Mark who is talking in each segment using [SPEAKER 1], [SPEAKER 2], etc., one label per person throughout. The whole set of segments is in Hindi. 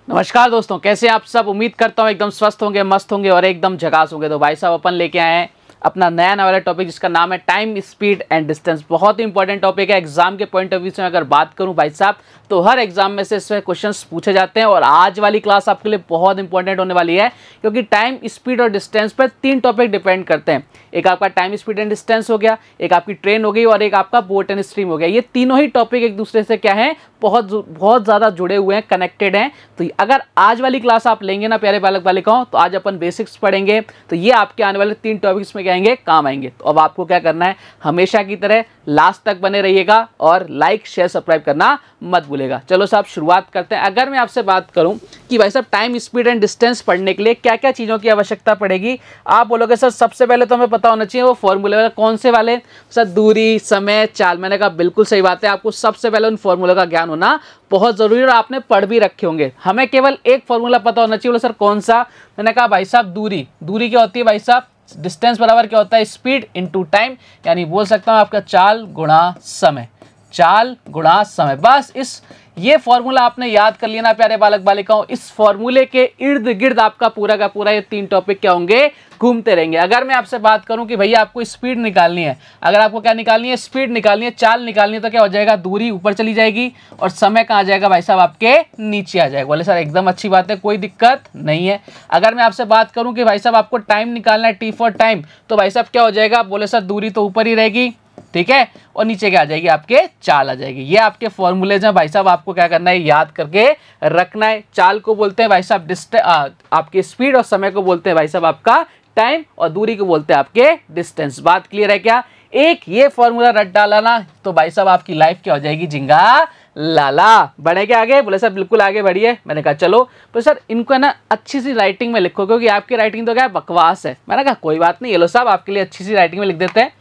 [SPEAKER 1] नमस्कार दोस्तों, कैसे आप सब। उम्मीद करता हूँ एकदम स्वस्थ होंगे, मस्त होंगे और एकदम झकास होंगे। तो भाई साहब अपन लेके आए हैं अपना नया वाला टॉपिक जिसका नाम है टाइम, स्पीड एंड डिस्टेंस। बहुत ही इंपॉर्टेंट टॉपिक है। एग्जाम के पॉइंट ऑफ व्यू से अगर बात करूं भाई साहब, तो हर एग्जाम में से इसमें क्वेश्चंस पूछे जाते हैं और आज वाली क्लास आपके लिए बहुत इंपॉर्टेंट होने वाली है, क्योंकि टाइम, स्पीड और डिस्टेंस पर 3 टॉपिक डिपेंड करते हैं। एक आपका टाइम, स्पीड एंड डिस्टेंस हो गया, एक आपकी ट्रेन हो गई और एक आपका बोट एंड स्ट्रीम हो गया। ये तीनों ही टॉपिक एक दूसरे से क्या है, बहुत ज़्यादा जुड़े हुए हैं, कनेक्टेड हैं। तो अगर आज वाली क्लास आप लेंगे ना प्यारे बालक बालिकाओं, तो आज अपन बेसिक्स पढ़ेंगे, तो ये आपके आने वाले 3 टॉपिक्स में क्या आएंगे, काम आएंगे। तो अब आपको क्या करना है, हमेशा की तरह लास्ट तक बने रहिएगा और लाइक शेयर सब्सक्राइब करना मत भूलेगा। चलो साहब शुरुआत करते हैं। अगर मैं आपसे बात करूं कि भाई साहब टाइम, स्पीड एंड डिस्टेंस पढ़ने के लिए क्या क्या चीज़ों की आवश्यकता पड़ेगी, आप बोलोगे सर सबसे पहले तो हमें पता होना चाहिए वो फॉर्मूले वाले। कौन से वाले सर? दूरी, समय, चाल। मैंने कहा बिल्कुल सही बात है, आपको सबसे पहले उन फॉर्मूले का ज्ञान होना बहुत जरूरी है और आपने पढ़ भी रखे होंगे। हमें केवल एक फॉर्मूला पता होना चाहिए। बोले सर कौन सा? मैंने कहा भाई साहब दूरी। दूरी क्या होती है भाई साहब? डिस्टेंस बराबर क्या होता है, स्पीड इनटू टाइम, यानी बोल सकता हूं आपका चाल गुणा समय। चाल गुणा समय, बस ये फॉर्मूला आपने याद कर लिया ना प्यारे बालक बालिकाओं। इस फॉर्मूले के इर्द गिर्द आपका पूरा का पूरा ये 3 टॉपिक क्या होंगे, घूमते रहेंगे। अगर मैं आपसे बात करूं कि भैया आपको स्पीड निकालनी है, अगर आपको क्या निकालनी है, स्पीड निकालनी है, चाल निकालनी है, तो क्या हो जाएगा, दूरी ऊपर चली जाएगी और समय कहाँ आ जाएगा भाई साहब, आपके नीचे आ जाएगा। बोले सर एकदम अच्छी बात है, कोई दिक्कत नहीं है। अगर मैं आपसे बात करूं कि भाई साहब आपको टाइम निकालना है, टी फॉर टाइम, तो भाई साहब क्या हो जाएगा, बोले सर दूरी तो ऊपर ही रहेगी, ठीक है, और नीचे क्या आ जाएगी, आपके चाल आ जाएगी। ये आपके फॉर्मूलेज हैं भाई साहब, आपको क्या करना है, याद करके रखना है। चाल को बोलते हैं भाई साहब आपके स्पीड, और समय को बोलते हैं भाई साहब आपका टाइम, और दूरी को बोलते हैं आपके डिस्टेंस। बात क्लियर है क्या? एक ये फॉर्मूला रट डाला ना तो भाई साहब आपकी लाइफ क्या हो जाएगी, झिंगा लाला। बढ़ेगा आगे? बोले सर बिल्कुल आगे बढ़िए। मैंने कहा चलो, तो सर इनको है ना अच्छी सी राइटिंग में लिखो, क्योंकि आपकी राइटिंग तो क्या बकवास है। मैंने कहा कोई बात नहीं, ये लो साहब आपके लिए अच्छी सी राइटिंग में लिख देते हैं।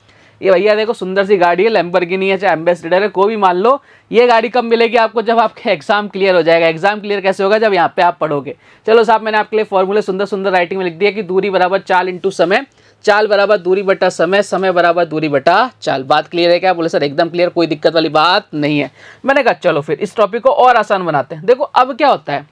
[SPEAKER 1] ये भैया देखो सुंदर सी गाड़ी है, लैम्बोर्गिनी है, चाहे एम्बेसडर है, कोई भी मान लो। ये गाड़ी कब मिलेगी आपको, जब आपका एग्जाम क्लियर हो जाएगा। एग्जाम क्लियर कैसे होगा, जब यहाँ पे आप पढ़ोगे। चलो साहब मैंने आपके लिए फॉर्मूले सुंदर सुंदर राइटिंग में लिख दिया कि दूरी बराबर चाल इंटू समय, चाल बराबर दूरी बटा समय, समय बराबर दूरी बटा चाल। बात क्लियर है क्या? बोले सर एकदम क्लियर, कोई दिक्कत वाली बात नहीं है। मैंने कहा चलो फिर इस टॉपिक को और आसान बनाते हैं। देखो अब क्या होता है,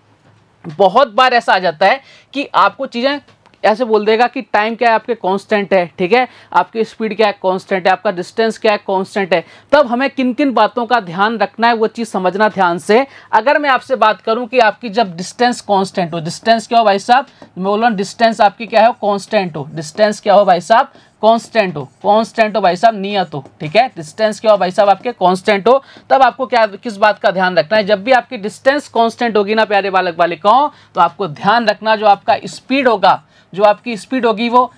[SPEAKER 1] बहुत बार ऐसा आ जाता है कि आपको चीज़ें ऐसे बोल देगा कि टाइम क्या है आपके कांस्टेंट है, ठीक है, आपकी स्पीड क्या है कांस्टेंट है, आपका डिस्टेंस क्या है कांस्टेंट है। तब हमें किन किन बातों का ध्यान रखना है, वो चीज़ समझना ध्यान से। अगर मैं आपसे बात करूं कि आपकी जब डिस्टेंस कांस्टेंट हो, डिस्टेंस क्या हो भाई साहब, मैं बोल रहा हूँ डिस्टेंस आपकी क्या है, कांस्टेंट हो। डिस्टेंस क्या हो भाई साहब, कांस्टेंट हो। कांस्टेंट हो भाई साहब, नियत हो, ठीक है। डिस्टेंस क्या हो भाई साहब आपके, कांस्टेंट हो। तब आपको क्या, किस बात का ध्यान रखना है, जब भी आपकी डिस्टेंस कांस्टेंट होगी ना प्यारे बालक बालिकाओं, तो आपको ध्यान रखना जो आपका स्पीड होगा, जो आपकी स्पीड होगी वो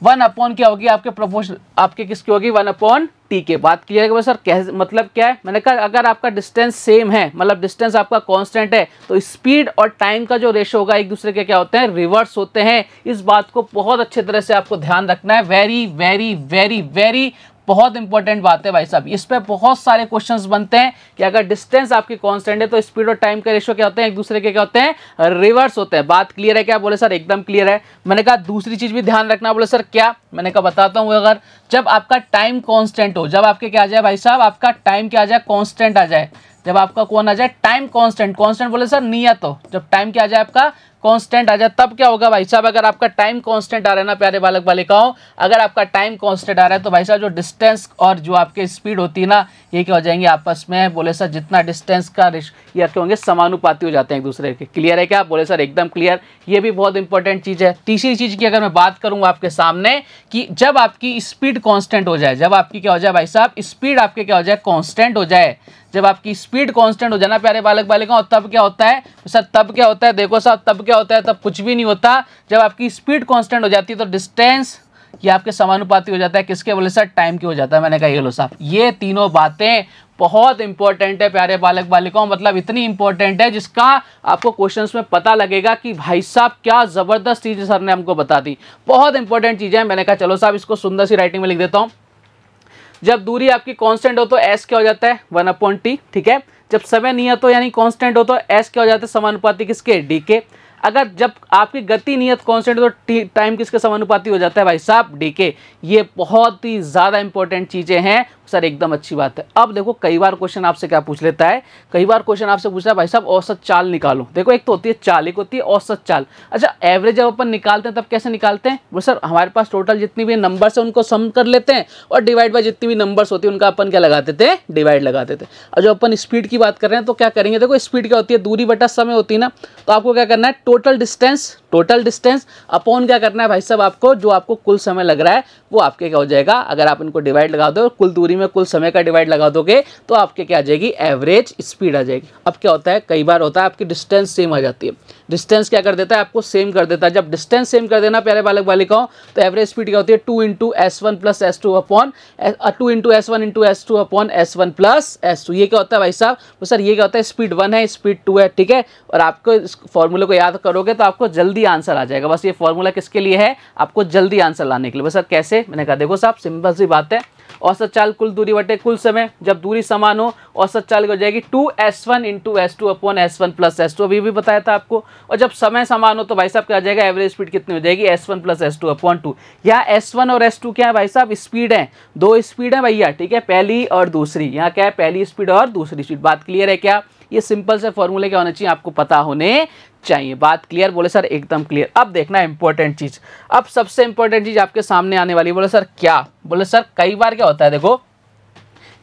[SPEAKER 1] 1 अपॉन क्या होगी, आपके प्रोपोर्शन आपके किसकी होगी, 1 अपॉन टी के। बात क्लियर है सर? मतलब क्या है, मैंने कहा अगर आपका डिस्टेंस सेम है, मतलब डिस्टेंस आपका कांस्टेंट है, तो स्पीड और टाइम का जो रेशो होगा एक दूसरे के क्या होते हैं, रिवर्स होते हैं। इस बात को बहुत अच्छे तरह से आपको ध्यान रखना है। वेरी वेरी वेरी वेरी बहुत इंपॉर्टेंट बात है भाई साहब। इस पे बहुत सारे क्वेश्चंस बनते हैं कि अगर डिस्टेंस आपकी कांस्टेंट है तो स्पीड और टाइम का रेशो क्या होते हैं, एक दूसरे के क्या होते हैं, रिवर्स होते हैं। बात क्लियर है क्या? बोले सर एकदम क्लियर है। मैंने कहा दूसरी चीज भी ध्यान रखना। बोले सर क्या? मैंने कहा बताता हूँ। अगर जब आपका टाइम कांस्टेंट हो, जब आपके क्या आ जाए भाई साहब, आपका टाइम क्या आ जाए, कांस्टेंट आ जाए, जब आपका कौन आ जाए, टाइम कांस्टेंट। कांस्टेंट बोले सर नियत हो, जब टाइम क्या आ जाए आपका, कांस्टेंट आ जाए, तब क्या होगा भाई साहब, अगर आपका टाइम कांस्टेंट आ रहा है ना प्यारे बालक बालिकाओं, अगर आपका टाइम कांस्टेंट आ रहा है तो भाई साहब जो डिस्टेंस और जो आपके स्पीड होती है ना, ये क्या हो जाएंगे आपस में, बोले सर जितना डिस्टेंस का ये क्या होंगे, समानुपाती हो जाते हैं एक दूसरे के। क्लियर है क्या? बोले सर एकदम क्लियर। ये भी बहुत इंपॉर्टेंट चीज़ है। तीसरी चीज़ की अगर मैं बात करूँ आपके सामने कि जब आपकी स्पीड कांस्टेंट हो जाए, जब आपकी क्या हो जाए भाई साहब, स्पीड आपके क्या हो जाए, कांस्टेंट हो जाए, जब आपकी स्पीड कांस्टेंट हो जाना प्यारे बालक बालिकाओं, तब क्या होता है सर, तब क्या होता है, देखो साहब तब क्या होता है, तब कुछ भी नहीं होता। जब आपकी स्पीड कांस्टेंट हो जाती है तो डिस्टेंस ये आपके समानुपाती हो जाता है, किसके? बोले सर टाइम के हो जाता है। मैंने कहा ये लो साहब, ये तीनों बातें बहुत इंपॉर्टेंट है प्यारे बालक बालिकाओं, मतलब इतनी इंपॉर्टेंट है जिसका आपको क्वेश्चंस में पता लगेगा कि भाई साहब क्या जबरदस्त चीज सर ने हमको बता दी। बहुत इंपॉर्टेंट चीज है। मैंने कहा चलो साहब इसको सुंदर सी राइटिंग में लिख देता हूँ। जब दूरी आपकी कांस्टेंट हो तो एस क्या हो जाता है, 1 अपॉन टी, ठीक है। जब समय नियत हो यानी कांस्टेंट हो तो एस क्या हो जाता है, समानुपाती किसके, डी के। अगर जब आपकी गति नियत कांस्टेंट तो टाइम किसके समानुपाती हो जाता है भाई साहब, डी के। ये बहुत ही ज़्यादा इंपॉर्टेंट चीज़ें हैं, सर एकदम अच्छी बात है। अब देखो कई बार क्वेश्चन आपसे क्या पूछ लेता है, कई बार क्वेश्चन आपसे पूछ रहा है भाई साहब औसत चाल निकालो। देखो एक तो होती है चाल, एक होती है औसत चाल। अच्छा एवरेज जब अपन निकालते हैं तब कैसे निकालते हैं? वो सर हमारे पास टोटल जितनी भी नंबर्स है उनको सम कर लेते हैं और डिवाइड बाय जितनी भी नंबर्स होती है उनका अपन क्या लगाते थे? डिवाइड लगाते थे। और जो अपन स्पीड की बात कर रहे हैं तो क्या करेंगे? देखो स्पीड क्या होती है? दूरी बटा समय होती है ना। तो आपको क्या करना है? टोटल डिस्टेंस अपॉन क्या करना है भाई साहब? आपको जो आपको कुल समय लग रहा है वो आपके क्या हो जाएगा? अगर आप इनको डिवाइड लगा दो, कुल दूरी में कुल समय का डिवाइड लगा दोगे तो आपके क्या आ जाएगी? एवरेज स्पीड आ जाएगी। अब क्या होता है, कई बार होता है आपकी डिस्टेंस सेम आ जाती है। डिस्टेंस क्या कर देता है? आपको सेम कर देता है। जब डिस्टेंस सेम कर देना प्यारे बालक बालिकाओं तो एवरेज स्पीड क्या होती है? 2 into S1 plus S2 upon 2 into S1 into S2 upon S1 plus S2। ये क्या होता है भाई साहब? तो सर ये क्या होता है? स्पीड 1 है, स्पीड 2 है, ठीक है। और आपको इस फॉर्मूले को याद करोगे तो आपको जल्दी आंसर आ जाएगा। बस ये फॉर्मूला किसके लिए है? आपको जल्दी आंसर लाने के लिए। बस सर कैसे? मैंने कहा देखो साहब सिंपल सी बात है, औसत चाल कुल दूरी बटे कुल समय। जब दूरी समान हो औसत चाल हो जाएगी 2S1 into S2 upon S1 plus S2, अभी भी बताया था आपको। और जब समय समान हो तो भाई साहब क्या आ जाएगा? एवरेज स्पीड कितनी हो जाएगी? S1 plus S2 upon 2। यहाँ S1 और S2 क्या है भाई साहब? स्पीड है, दो स्पीड है भैया, ठीक है, पहली और दूसरी। यहाँ क्या है? पहली स्पीड और दूसरी स्पीड। बात क्लियर है क्या? ये सिंपल से फॉर्मूले क्या होने चाहिए? आपको पता होने चाहिए। बात क्लियर? बोले सर एकदम क्लियर। अब देखना इंपॉर्टेंट चीज, अब सबसे इंपॉर्टेंट चीज आपके सामने आने वाली। बोले सर क्या? बोले सर कई बार क्या होता है, देखो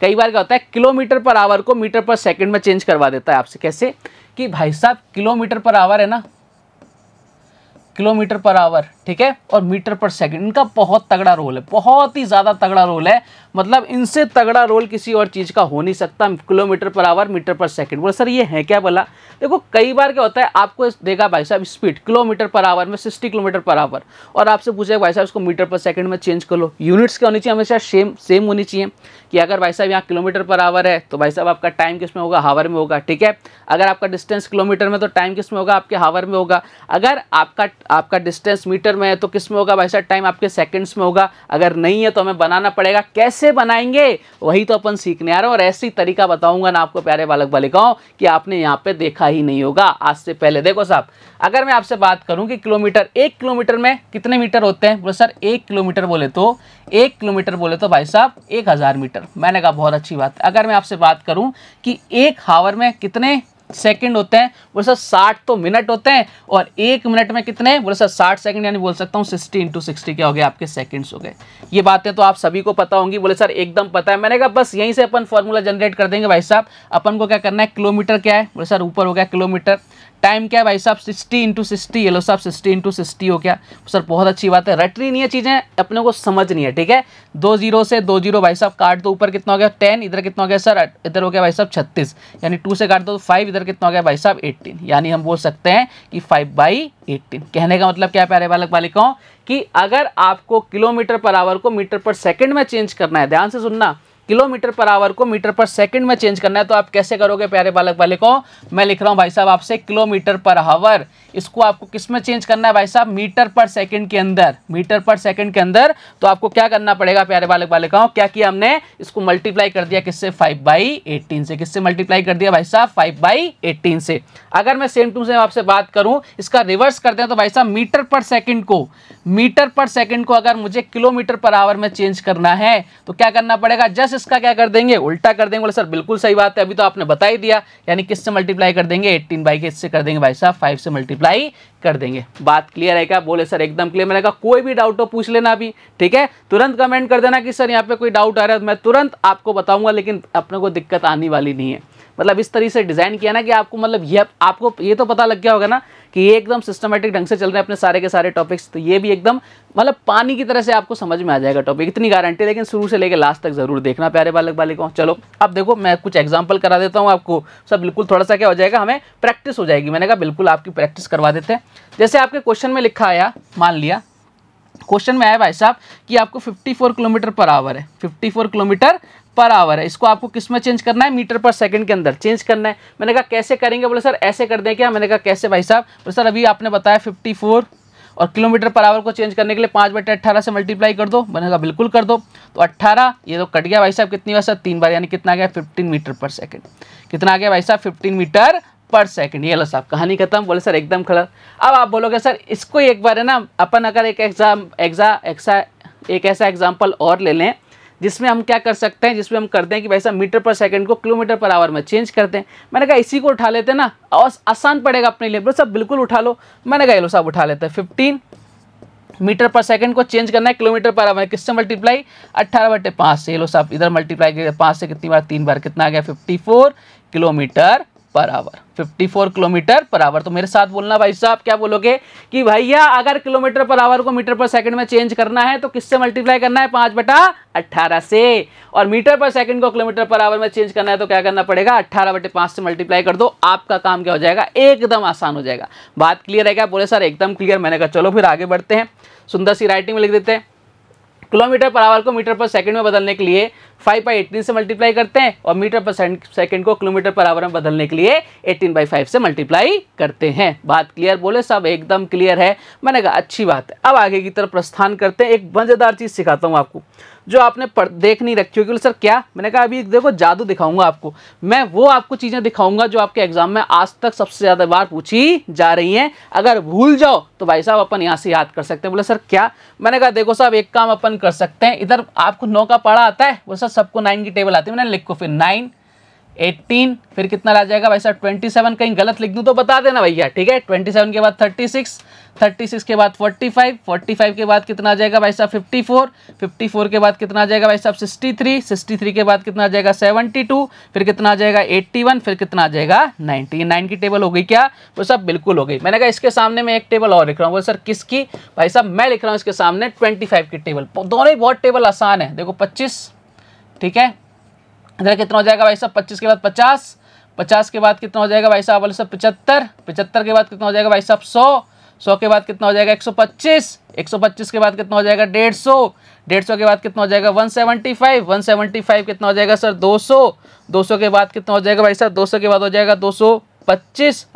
[SPEAKER 1] कई बार क्या होता है, किलोमीटर पर आवर को मीटर पर सेकंड में चेंज करवा देता है आपसे। कैसे? कि भाई साहब किलोमीटर पर आवर है ना, किलोमीटर पर आवर, ठीक है, और मीटर पर सेकंड, इनका बहुत तगड़ा रोल है, बहुत ही ज़्यादा तगड़ा रोल है। मतलब इनसे तगड़ा रोल किसी और चीज़ का हो नहीं सकता। किलोमीटर पर आवर, मीटर पर सेकंड। बोले सर ये है क्या? बोला देखो कई बार क्या होता है, आपको देगा भाई साहब स्पीड किलोमीटर पर आवर में 60 किलोमीटर पर आवर, और आपसे पूछेगा भाई साहब इसको मीटर पर सेकंड में चेंज कर लो। यूनिट्स क्या होनी चाहिए? हमेशा सेम होनी चाहिए। कि अगर भाई साहब यहाँ किलोमीटर पर आवर है तो भाई साहब आपका टाइम किस में होगा? हावर में होगा, ठीक है। अगर आपका डिस्टेंस किलोमीटर में तो टाइम किस में होगा? आपके हावर में होगा। अगर आपका डिस्टेंस मीटर में है तो किस में होगा भाई साहब? टाइम आपके सेकंड्स में होगा। अगर नहीं है तो हमें बनाना पड़ेगा। कैसे बनाएंगे वही तो अपन सीखने आ रहे हैं, और ऐसी तरीका बताऊंगा ना आपको प्यारे बालक बालिकाओं कि आपने यहाँ पे देखा ही नहीं होगा आज से पहले। देखो साहब अगर मैं आपसे बात करूं कि किलोमीटर, 1 किलोमीटर में कितने मीटर होते हैं? बोले सर 1 किलोमीटर बोले तो 1 किलोमीटर बोले तो भाई साहब 1000 मीटर। मैंने कहा बहुत अच्छी बात है। अगर मैं आपसे बात करूं कि 1 हावर में कितने सेकंड होते हैं? बोले सर 60 तो मिनट होते हैं, और 1 मिनट में कितने? बोले सर 60 सेकंड, यानी बोल सकता हूँ 60 इंटू 60 क्या हो गया? आपके सेकंड्स हो गए। ये बातें तो आप सभी को पता होंगी। बोले सर एकदम पता है। मैंने कहा बस यहीं से अपन फॉर्मूला जनरेट कर देंगे भाई साहब। अपन को क्या करना है? किलोमीटर क्या है? बोले सर ऊपर हो गया किलोमीटर। टाइम क्या है भाई साहब? 60 इंटू 60। ये लो साहब 60 इंटू 60 हो गया। सर बहुत अच्छी बात है, रटनी नहीं है चीज़ें, अपने को समझनी है, ठीक है। 2 0 से 2 0 भाई साहब काट दो, ऊपर कितना हो गया? 10, इधर कितना हो गया सर? इधर हो गया भाई साहब 36, यानी 2 से काट दो तो 5, इधर कितना हो गया भाई साहब? 18, यानी हम बोल सकते हैं कि 5/18। कहने का मतलब क्या है प्यारे बालक बालिकाओं कि अगर आपको किलोमीटर पर आवर को मीटर पर सेकंड में चेंज करना है, ध्यान से सुनना, किलोमीटर पर आवर को मीटर पर सेकंड में चेंज करना है तो आप कैसे करोगे प्यारे बालक बालिकाओं? मैं लिख रहा हूं भाई साहब आपसे किलोमीटर पर आवर, इसको आपको किस में चेंज करना है भाई साहब? मीटर पर सेकंड के अंदर, मीटर पर सेकंड के अंदर। तो आपको क्या करना पड़ेगा प्यारे बालक बालिकाओं? क्या किया हमने? इसको मल्टीप्लाई कर दिया किससे? 5/18 से। किससे मल्टीप्लाई कर दिया भाई साहब? 5/18 से। अगर मैं सेम टू सेम आपसे बात करूं, इसका रिवर्स करते हैं तो भाई साहब मीटर पर सेकंड को अगर मुझे किलोमीटर पर आवर में चेंज करना है तो क्या करना पड़ेगा? जस्ट इसका क्या कर देंगे? उल्टा कर देंगे। बोले सर बिल्कुल सही बात है, अभी तो आपने बता ही दिया। यानी किससे मल्टीप्लाई कर देंगे? 18 किससे कर देंगे भाई साहब? 5 से मल्टीप्लाई कर देंगे। बात क्लियर है क्या? बोले सर एकदम क्लियर। मैंने कहा कोई भी डाउट हो पूछ लेना अभी, ठीक है। तुरंत कमेंट कर देना कि सर यहाँ पे कोई डाउट आ रहा है, मैं तुरंत आपको बताऊंगा, लेकिन अपने को दिक्कत आने वाली नहीं है। मतलब इस तरीके से डिज़ाइन किया ना कि आपको मतलब ये आपको ये तो पता लग गया होगा ना कि ये एकदम सिस्टमेटिक ढंग से चल रहे हैं अपने सारे के सारे टॉपिक्स। तो ये भी एकदम मतलब पानी की तरह से आपको समझ में आ जाएगा टॉपिक, इतनी गारंटी। लेकिन शुरू से लेकर लास्ट तक जरूर देखना प्यारे बालक बालिकाओं। चलो अब देखो मैं कुछ एग्जांपल करा देता हूँ आपको, सब बिल्कुल थोड़ा सा क्या हो जाएगा, हमें प्रैक्टिस हो जाएगी। मैंने कहा बिल्कुल आपकी प्रैक्टिस करवा देते हैं। जैसे आपके क्वेश्चन में लिखा आया, मान लिया क्वेश्चन में आया भाई साहब कि आपको 54 किलोमीटर पर आवर है, 54 किलोमीटर पर आवर है, इसको आपको किस में चेंज करना है? मीटर पर सेकंड के अंदर चेंज करना है। मैंने कहा कैसे करेंगे? बोले सर ऐसे कर दें क्या? मैंने कहा कैसे भाई साहब? बोले सर अभी आपने बताया 54 और किलोमीटर पर आवर को चेंज करने के लिए 5/18 से मल्टीप्लाई कर दो। मैंने कहा बिल्कुल कर दो। तो 18 ये तो कट गया भाई साहब, कितनी बार सर? 3 बार, यानी कितना आ गया? 15 मीटर पर सेकंड। कितना आ गया भाई साहब? 15 मीटर पर सेकंड। ये लो साहब कहानी खत्म। बोले सर एकदम खड़ा। अब आप बोलोगे सर इसको एक बार है ना अपन अगर एक ऐसा एग्जाम्पल और ले लें, जिसमें हम क्या कर सकते हैं, जिसमें हम करते हैं कि भाई साहब मीटर पर सेकंड को किलोमीटर पर आवर में चेंज करते हैं। मैंने कहा इसी को उठा लेते हैं ना, और आसान पड़ेगा अपने लिए। बोले साहब बिल्कुल उठा लो। मैंने कहा ये लो साहब उठा लेते हैं। 15 मीटर पर सेकंड को चेंज करना है किलोमीटर पर आवर, किससे मल्टीप्लाई, 18/5 से। ये लो साहब इधर मल्टीप्लाई किया 5 से कितनी बार, 3 बार, कितना आ गया 54 kilometre per hour. 54 kilometre per hour. तो मेरे साथ बोलना भाई साहब, क्या बोलोगे कि भैया अगर किलोमीटर पर आवर को मीटर पर सेकंड में चेंज करना है तो किससे मल्टीप्लाई करना है, 5/18 से। और मीटर पर सेकंड को किलोमीटर पर आवर में चेंज करना है तो क्या करना पड़ेगा, 18/5 से मल्टीप्लाई कर दो। आपका काम क्या हो जाएगा, एकदम आसान हो जाएगा। बात क्लियर है क्या? बोले सर एकदम क्लियर। मैंने कहा चलो फिर आगे बढ़ते हैं, सुंदर सी राइटिंग में लिख देते हैं। किलोमीटर पर आवर को मीटर पर सेकंड में बदलने के लिए 5/18 से मल्टीप्लाई करते हैं, और मीटर पर सेकंड को किलोमीटर पर आवर में बदलने के लिए 18/5 से मल्टीप्लाई करते हैं। बात क्लियर? बोले सब एकदम क्लियर है। मैंने कहा अच्छी बात है। अब आगे की तरफ प्रस्थान करते हैं। एक मजेदार चीज सिखाता हूं आपको जो आपने देख नहीं रखी होगी। सर क्या? मैंने कहा अभी देखो जादू दिखाऊंगा आपको मैं, वो आपको चीजें दिखाऊंगा जो आपके एग्जाम में आज तक सबसे ज्यादा बार पूछी जा रही हैं। अगर भूल जाओ तो भाई साहब अपन यहाँ से याद कर सकते हैं। बोले सर क्या? मैंने कहा देखो साहब एक काम अपन कर सकते हैं, इधर आपको 9 का पढ़ा आता है, बोले सर सबको 9 की टेबल आती है। मैंने लिखो फिर 9, 18, फिर कितना आ जाएगा भाई साहब 27। कहीं गलत लिख दूं तो बता देना भैया, ठीक है। 27 के बाद 36, 36 के बाद 45, 45 के बाद कितना आ जाएगा भाई साहब 54, 54 के बाद कितना आ जाएगा भाई साहब 63, 63 के बाद कितना आ जाएगा 72, फिर कितना आ जाएगा 81, फिर कितना आ जाएगा 90। 9 की टेबल हो गई क्या? वो सब बिल्कुल हो गई। मैंने कहा इसके सामने मैं एक टेबल और लिख रहा हूँ। बोले सर किसकी? भाई साहब मैं लिख रहा हूँ इसके सामने 25 की टेबल। दोनों ही बहुत टेबल आसान है। देखो 25, ठीक है, इधर कितना हो जाएगा भाई साहब 25 के बाद 50, 50 के बाद कितना हो जाएगा भाई साहब बोले साहब 75, 75 के बाद कितना हो जाएगा भाई साहब 100, 100 के बाद कितना हो जाएगा 125, 125 के बाद कितना हो जाएगा 150, 150 के बाद कितना हो जाएगा 175, 175 कितना हो जाएगा सर 200, 200 के बाद कितना हो जाएगा भाई साहब 200 के बाद हो जाएगा 225,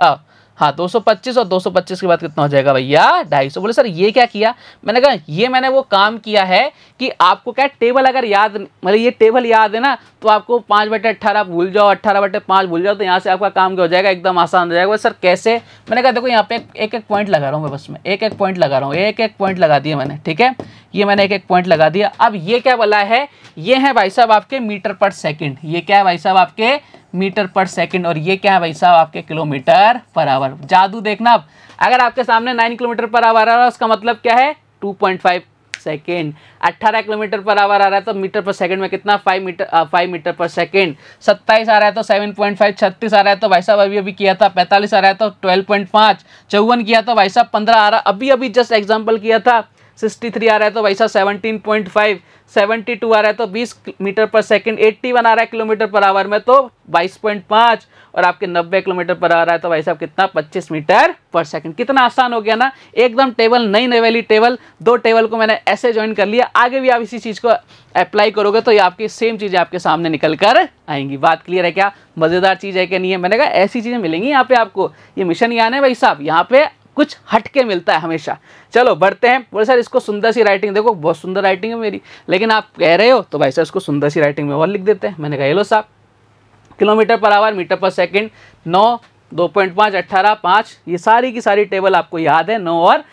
[SPEAKER 1] हाँ 225, और 225 के बाद कितना हो जाएगा भैया 250। बोले सर ये क्या किया? मैंने कहा ये मैंने वो काम किया है कि आपको क्या टेबल अगर याद, मतलब ये टेबल याद है ना, तो आपको 5/18 भूल जाओ, 18/5 भूल जाओ, तो यहाँ से आपका काम क्या हो जाएगा, एकदम आसान हो जाएगा। बोले सर कैसे? मैंने कहा देखो यहाँ पे एक एक पॉइंट लगा रहा हूँ मैं, बस में एक एक पॉइंट लगा रहा हूँ, एक एक पॉइंट लगा दिया मैंने, ठीक है। ये मैंने एक एक पॉइंट लगा दिया। अब ये क्या बोला है? ये है भाई साहब आपके मीटर पर सेकेंड। ये क्या है भाई साहब आपके मीटर पर सेकंड, और ये क्या है भाई साहब आपके किलोमीटर पर आवर। जादू देखना, अब अगर आपके सामने 9 किलोमीटर पर आवर आ रहा है उसका मतलब क्या है 2.5 सेकेंड। 18 किलोमीटर पर आवर आ रहा है तो मीटर पर सेकंड में कितना 5 मीटर पर सेकंड। 27 आ रहा है तो 7.5, 36 आ रहा है तो भाई साहब अभी अभी किया था 45 आ रहा है तो 12.5, 54 किया तो भाई साहब 15 आ रहा, अभी अभी जस्ट एग्जाम्पल किया था। 63 आ रहा है तो भाई साहब 17.5, 72 आ रहा है तो 20 मीटर पर सेकंड, 81 आ रहा है किलोमीटर पर आवर में तो 22.5, और आपके 90 किलोमीटर पर आ रहा है तो भाई साहब कितना 25 मीटर पर सेकंड। कितना आसान हो गया ना, एकदम टेबल नई नई वाली टेबल। 2 टेबल को मैंने ऐसे ज्वाइन कर लिया। आगे भी आप इसी चीज़ को अप्लाई करोगे तो ये आपकी सेम चीज़ें आपके सामने निकल कर आएंगी। बात क्लियर है क्या? मज़ेदार चीज़ है कि नहीं है? मैंने कहा ऐसी चीज़ें मिलेंगी यहाँ पे आपको। ये मिशन यान है भाई साहब, यहाँ पे कुछ हटके मिलता है हमेशा। चलो बढ़ते हैं। बोले सर इसको सुंदर सी राइटिंग, देखो बहुत सुंदर राइटिंग है मेरी, लेकिन आप कह रहे हो तो भाई साहब इसको सुंदर सी राइटिंग में और लिख देते हैं। मैंने कहा ये लो साहब किलोमीटर पर आवर, मीटर पर सेकंड, 9, 2.5, 18, 5, ये सारी की सारी टेबल आपको याद है। 9 और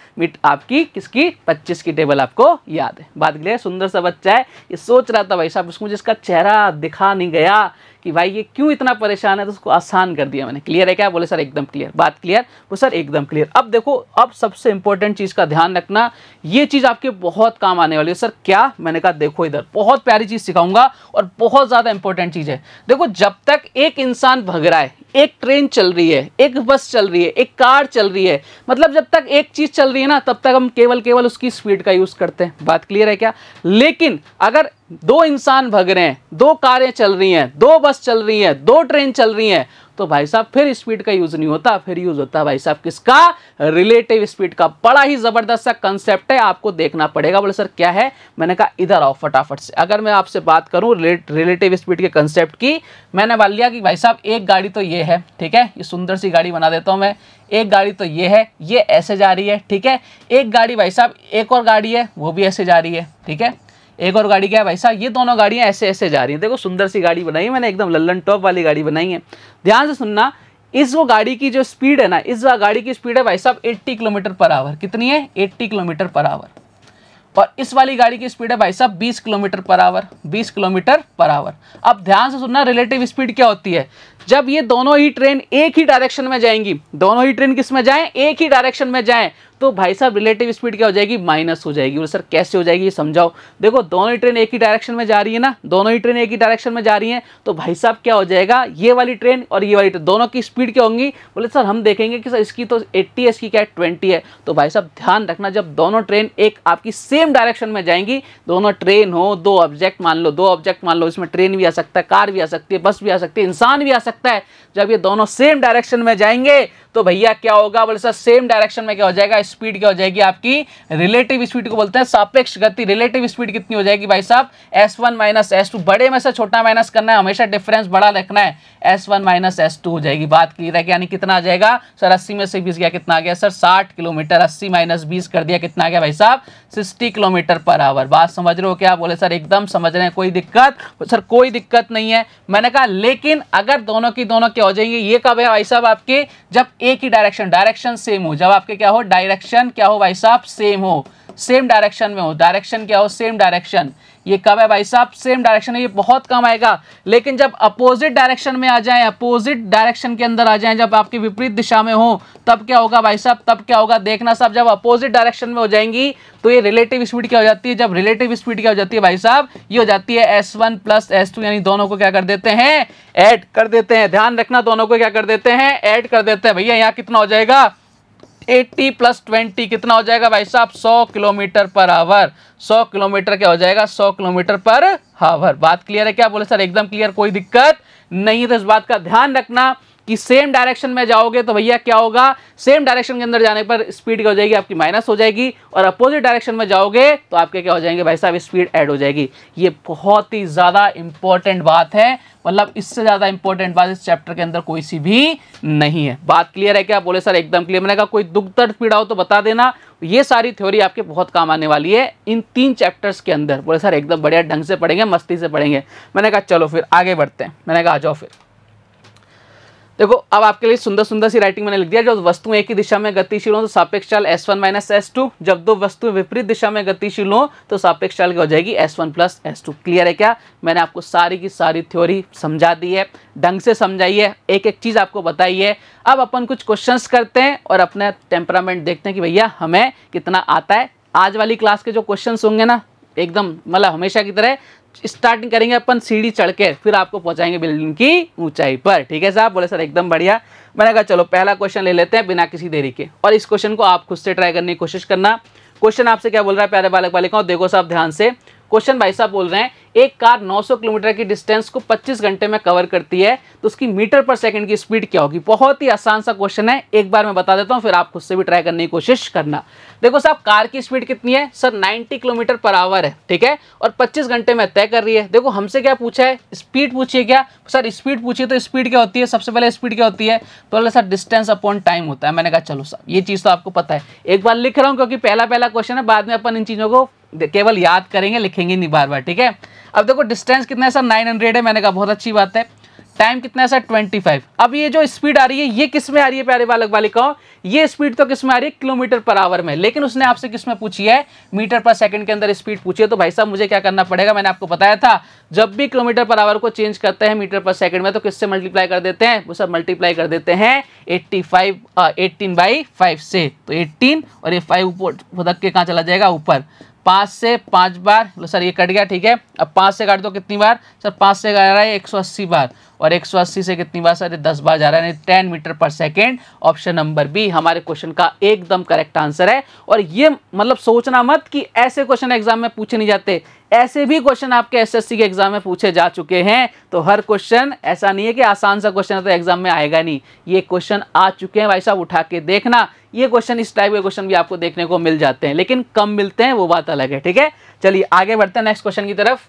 [SPEAKER 1] आपकी किसकी 25 की टेबल आपको याद है। बात क्लियर? सुंदर सा बच्चा है, ये सोच रहा था भाई साहब उसको जिसका चेहरा दिखा नहीं गया कि भाई ये क्यों इतना परेशान है, तो उसको आसान कर दिया मैंने। क्लियर है क्या? बोले सर एकदम क्लियर। बात क्लियर? वो सर एकदम क्लियर। अब देखो, अब सबसे इंपॉर्टेंट चीज़ का ध्यान रखना, ये चीज़ आपके बहुत काम आने वाली है। सर क्या? मैंने कहा देखो इधर बहुत प्यारी चीज़ सिखाऊंगा और बहुत ज़्यादा इंपॉर्टेंट चीज़ है। देखो जब तक एक इंसान भग रहा है, एक ट्रेन चल रही है, एक बस चल रही है, एक कार चल रही है, मतलब जब तक एक चीज़ चल रही है ना तब तक हम केवल उसकी स्पीड का यूज़ करते हैं। बात क्लियर है क्या? लेकिन अगर 2 इंसान भग रहे हैं, 2 कारें चल रही हैं, 2 बस चल रही हैं, 2 ट्रेन चल रही हैं, तो भाई साहब फिर स्पीड का यूज नहीं होता, फिर यूज होता है भाई साहब किसका? रिलेटिव स्पीड का। बड़ा ही जबरदस्त सा कंसेप्ट है, आपको देखना पड़ेगा। बोले सर क्या है? मैंने कहा इधर आओ फटाफट से। अगर मैं आपसे बात करूं रिलेटिव स्पीड के कंसेप्ट की, मैंने मान लिया कि भाई साहब एक गाड़ी तो ये है, ठीक है, ये सुंदर सी गाड़ी बना देता हूं मैं। एक गाड़ी तो ये है, ये ऐसे जा रही है, ठीक है। एक गाड़ी भाई साहब, एक और गाड़ी है वो भी ऐसे जा रही है, ठीक है। एक और गाड़ी क्या है भाई साहब, ये दोनों गाड़ियां ऐसे ऐसे जा रही हैं। देखो सुंदर सी गाड़ी बनाई है मैंने, एकदम लल्लन टॉप वाली गाड़ी बनाई है। ध्यान से सुनना, इस वो गाड़ी की जो स्पीड है ना, इस गाड़ी की स्पीड है भाई साहब 80 किलोमीटर पर आवर। कितनी है? 80 किलोमीटर पर आवर। और इस वाली गाड़ी की स्पीड है भाई साहब 20 kilometre per hour, 20 kilometre per hour. अब ध्यान से सुनना, रिलेटिव स्पीड क्या होती है, जब ये दोनों ही ट्रेन एक ही डायरेक्शन में जाएंगी, दोनों ही ट्रेन किस में जाएं, एक ही डायरेक्शन में जाएं, तो भाई साहब रिलेटिव स्पीड क्या हो जाएगी, माइनस हो जाएगी। बोले सर कैसे हो जाएगी, ये समझाओ। देखो दोनों ही ट्रेन एक ही डायरेक्शन में जा रही है ना, दोनों ही ट्रेन एक ही डायरेक्शन में जा रही हैं, तो भाई साहब क्या हो जाएगा, ये वाली ट्रेन और ये वाली ट्रेन दोनों की स्पीड क्या होंगी। बोले सर हम देखेंगे कि सर इसकी तो 80 है, इसकी क्या है 20 है। तो भाई साहब ध्यान रखना, जब दोनों ट्रेन एक आपकी सेम डायरेक्शन में जाएंगी, दोनों ट्रेन हो, दो ऑब्जेक्ट मान लो, दो ऑब्जेक्ट मान लो, इसमें ट्रेन भी आ सकता है, कार भी आ सकती है, बस भी आ सकती है, इंसान भी आ सकता है। जब ये दोनों सेम डायरेक्शन में जाएंगे तो भैया क्या होगा, बोले सर सेम डायरेक्शन में क्या हो जाएगा, स्पीड क्या हो जाएगी आपकी, रिलेटिव स्पीड को बोलते हैं सापेक्ष गति। रिलेटिव स्पीड कितनी हो जाएगी भाई साहब, s1 माइनस s2, बड़े में से छोटा माइनस करना है, हमेशा डिफरेंस बड़ा रखना है, s1 माइनस s2 हो जाएगी। बात क्लियर है, यानी कितना आ जाएगा सर, 80 में से 20 गया, कितना आ गया सर 60 किलोमीटर, 80 माइनस 20 कर दिया, कितना आ गया भाई साहब 60 किलोमीटर पर आवर। बात समझ रहे हो क्या, बोले सर एकदम समझ रहे हैं, कोई दिक्कत, सर कोई दिक्कत नहीं है। मैंने कहा लेकिन अगर दोनों की दोनों क्या हो जाएंगे, ये कब है भाई साहब आपके, जब एक ही डायरेक्शन सेम हो, जब आपके क्या हो, डायरेक्शन क्या हो भाई साहब सेम हो, सेम डायरेक्शन में हो, डायरेक्शन क्या हो सेम डायरेक्शन। ये कब है भाई साहब, सेम डायरेक्शन है, ये बहुत कम आएगा। लेकिन जब अपोजिट डायरेक्शन में आ जाएं, अपोजिट डायरेक्शन के अंदर आ जाएं, जब आपकी विपरीत दिशा में हो, तब क्या होगा भाई साहब, तब क्या होगा देखना साहब, जब अपोजिट डायरेक्शन में हो जाएंगी तो ये रिलेटिव स्पीड क्या हो जाती है, जब रिलेटिव स्पीड क्या हो जाती है भाई साहब, ये हो जाती है s1 प्लस s2, यानी दोनों को क्या कर देते हैं, ऐड कर देते हैं। ध्यान रखना, दोनों को क्या कर देते हैं, ऐड कर देते हैं। भैया यहाँ कितना हो जाएगा, 80 प्लस 20 कितना हो जाएगा भाई साहब, 100 किलोमीटर पर आवर। 100 किलोमीटर क्या हो जाएगा, 100 किलोमीटर पर आवर। बात क्लियर है क्या, बोले सर एकदम क्लियर, कोई दिक्कत नहीं है। तो इस बात का ध्यान रखना कि सेम डायरेक्शन में जाओगे तो भैया क्या होगा, सेम डायरेक्शन के अंदर जाने पर स्पीड क्या हो जाएगी आपकी, माइनस हो जाएगी, और अपोजिट डायरेक्शन में जाओगे तो आपके क्या हो जाएंगे भाई साहब, स्पीड ऐड हो जाएगी। ये बहुत ही ज़्यादा इंपॉर्टेंट बात है, मतलब इससे ज़्यादा इंपॉर्टेंट बात इस चैप्टर के अंदर कोई सी भी नहीं है। बात क्लियर है क्या, बोले सर एकदम क्लियर। मैंने कहा कोई दुख दर्द पीड़ा हो तो बता देना, ये सारी थ्योरी आपके बहुत काम आने वाली है इन 3 चैप्टर्स के अंदर। बोले सर एकदम बढ़िया ढंग से पढ़ेंगे, मस्ती से पढ़ेंगे। मैंने कहा चलो फिर आगे बढ़ते हैं। मैंने कहा आ जाओ फिर। देखो अब आपके लिए सुंदर सुंदर सी राइटिंग मैंने लिख दिया। जब वस्तु एक ही दिशा में गतिशील हो तो सापेक्ष चाल s1 माइनस s2, जब दो वस्तु विपरीत दिशा में गतिशील हो तो सापेक्ष चाल क्या हो जाएगी, s1 प्लस s2। क्लियर है क्या, मैंने आपको सारी की सारी थ्योरी समझा दी है, ढंग से समझाई है, एक एक चीज़ आपको बताई है। अब अपन कुछ क्वेश्चंस करते हैं और अपना टेम्परामेंट देखते हैं कि भैया हमें कितना आता है। आज वाली क्लास के जो क्वेश्चंस होंगे ना, एकदम मतलब हमेशा की तरह स्टार्टिंग करेंगे अपन सीढ़ी चढ़ के, फिर आपको पहुंचाएंगे बिल्डिंग की ऊंचाई पर। ठीक है साहब, बोले सर एकदम बढ़िया। मैंने कहा चलो पहला क्वेश्चन ले लेते हैं बिना किसी देरी के, और इस क्वेश्चन को आप खुद से ट्राई करने की कोशिश करना। क्वेश्चन आपसे क्या बोल रहा है प्यारे बालक बालिकाओं, देखो साहब ध्यान से। क्वेश्चन भाई साहब बोल रहे हैं एक कार 900 किलोमीटर की डिस्टेंस को 25 घंटे में कवर करती है तो उसकी मीटर पर सेकंड की स्पीड क्या होगी। बहुत ही आसान सा क्वेश्चन है, एक बार मैं बता देता हूं, फिर आप खुद से भी ट्राई करने की कोशिश करना। देखो साहब कार की स्पीड कितनी है सर, 90 किलोमीटर पर आवर है, ठीक है, और 25 घंटे में तय कर रही है। देखो हमसे क्या पूछा है, स्पीड पूछिए क्या सर, स्पीड पूछिए तो स्पीड क्या होती है, सबसे पहले स्पीड क्या होती है, तो बोले सर डिस्टेंस अपॉन टाइम होता है। मैंने कहा चलो साहब ये चीज़ तो आपको पता है, एक बार लिख रहा हूँ क्योंकि पहला क्वेश्चन है, बाद में अपन इन चीज़ों को केवल याद करेंगे, लिखेंगे नहीं बार बार। ठीक है, अब देखो डिस्टेंस कितना है सर, 900 है। मैंने कहा बहुत अच्छी बात है। टाइम कितना है सर, 25। अब ये जो स्पीड आ रही है ये किस में आ रही है प्यारे बालक बालिकाओं, ये स्पीड तो किस में आ रही है, किलोमीटर पर आवर में, लेकिन उसने आपसे किस में पूछी है, मीटर पर सेकंड के अंदर स्पीड पूछी है। तो भाई साहब मुझे क्या करना पड़ेगा, मैंने आपको बताया था जब भी किलोमीटर पर आवर को चेंज करते हैं मीटर पर सेकंड में तो किससे मल्टीप्लाई कर देते हैं, वो सब मल्टीप्लाई कर देते हैं 18/5 से। तो 18 और ये 5 ऊपर के कहाँ चला जाएगा, ऊपर। 5 से 5 बार, सर ये कट गया, ठीक है। अब 5 से काट दो कितनी बार सर, 5 से जा रहा है 180 बार, और 180 से कितनी बार सर, 10 बार जा रहा है, 10 मीटर पर सेकेंड। ऑप्शन नंबर बी हमारे क्वेश्चन का एकदम करेक्ट आंसर है। और ये मतलब सोचना मत कि ऐसे क्वेश्चन एग्जाम में पूछे नहीं जाते, ऐसे भी क्वेश्चन आपके एसएससी के एग्जाम में पूछे जा चुके हैं। तो हर क्वेश्चन ऐसा नहीं है कि आसान सा क्वेश्चन है तो एग्जाम में आएगा नहीं, ये क्वेश्चन आ चुके हैं भाई साहब, उठा के देखना। ये क्वेश्चन, इस टाइप के क्वेश्चन भी आपको देखने को मिल जाते हैं, लेकिन कम मिलते हैं, वो बात अलग है। ठीक है, चलिए आगे बढ़ते हैं नेक्स्ट क्वेश्चन की तरफ।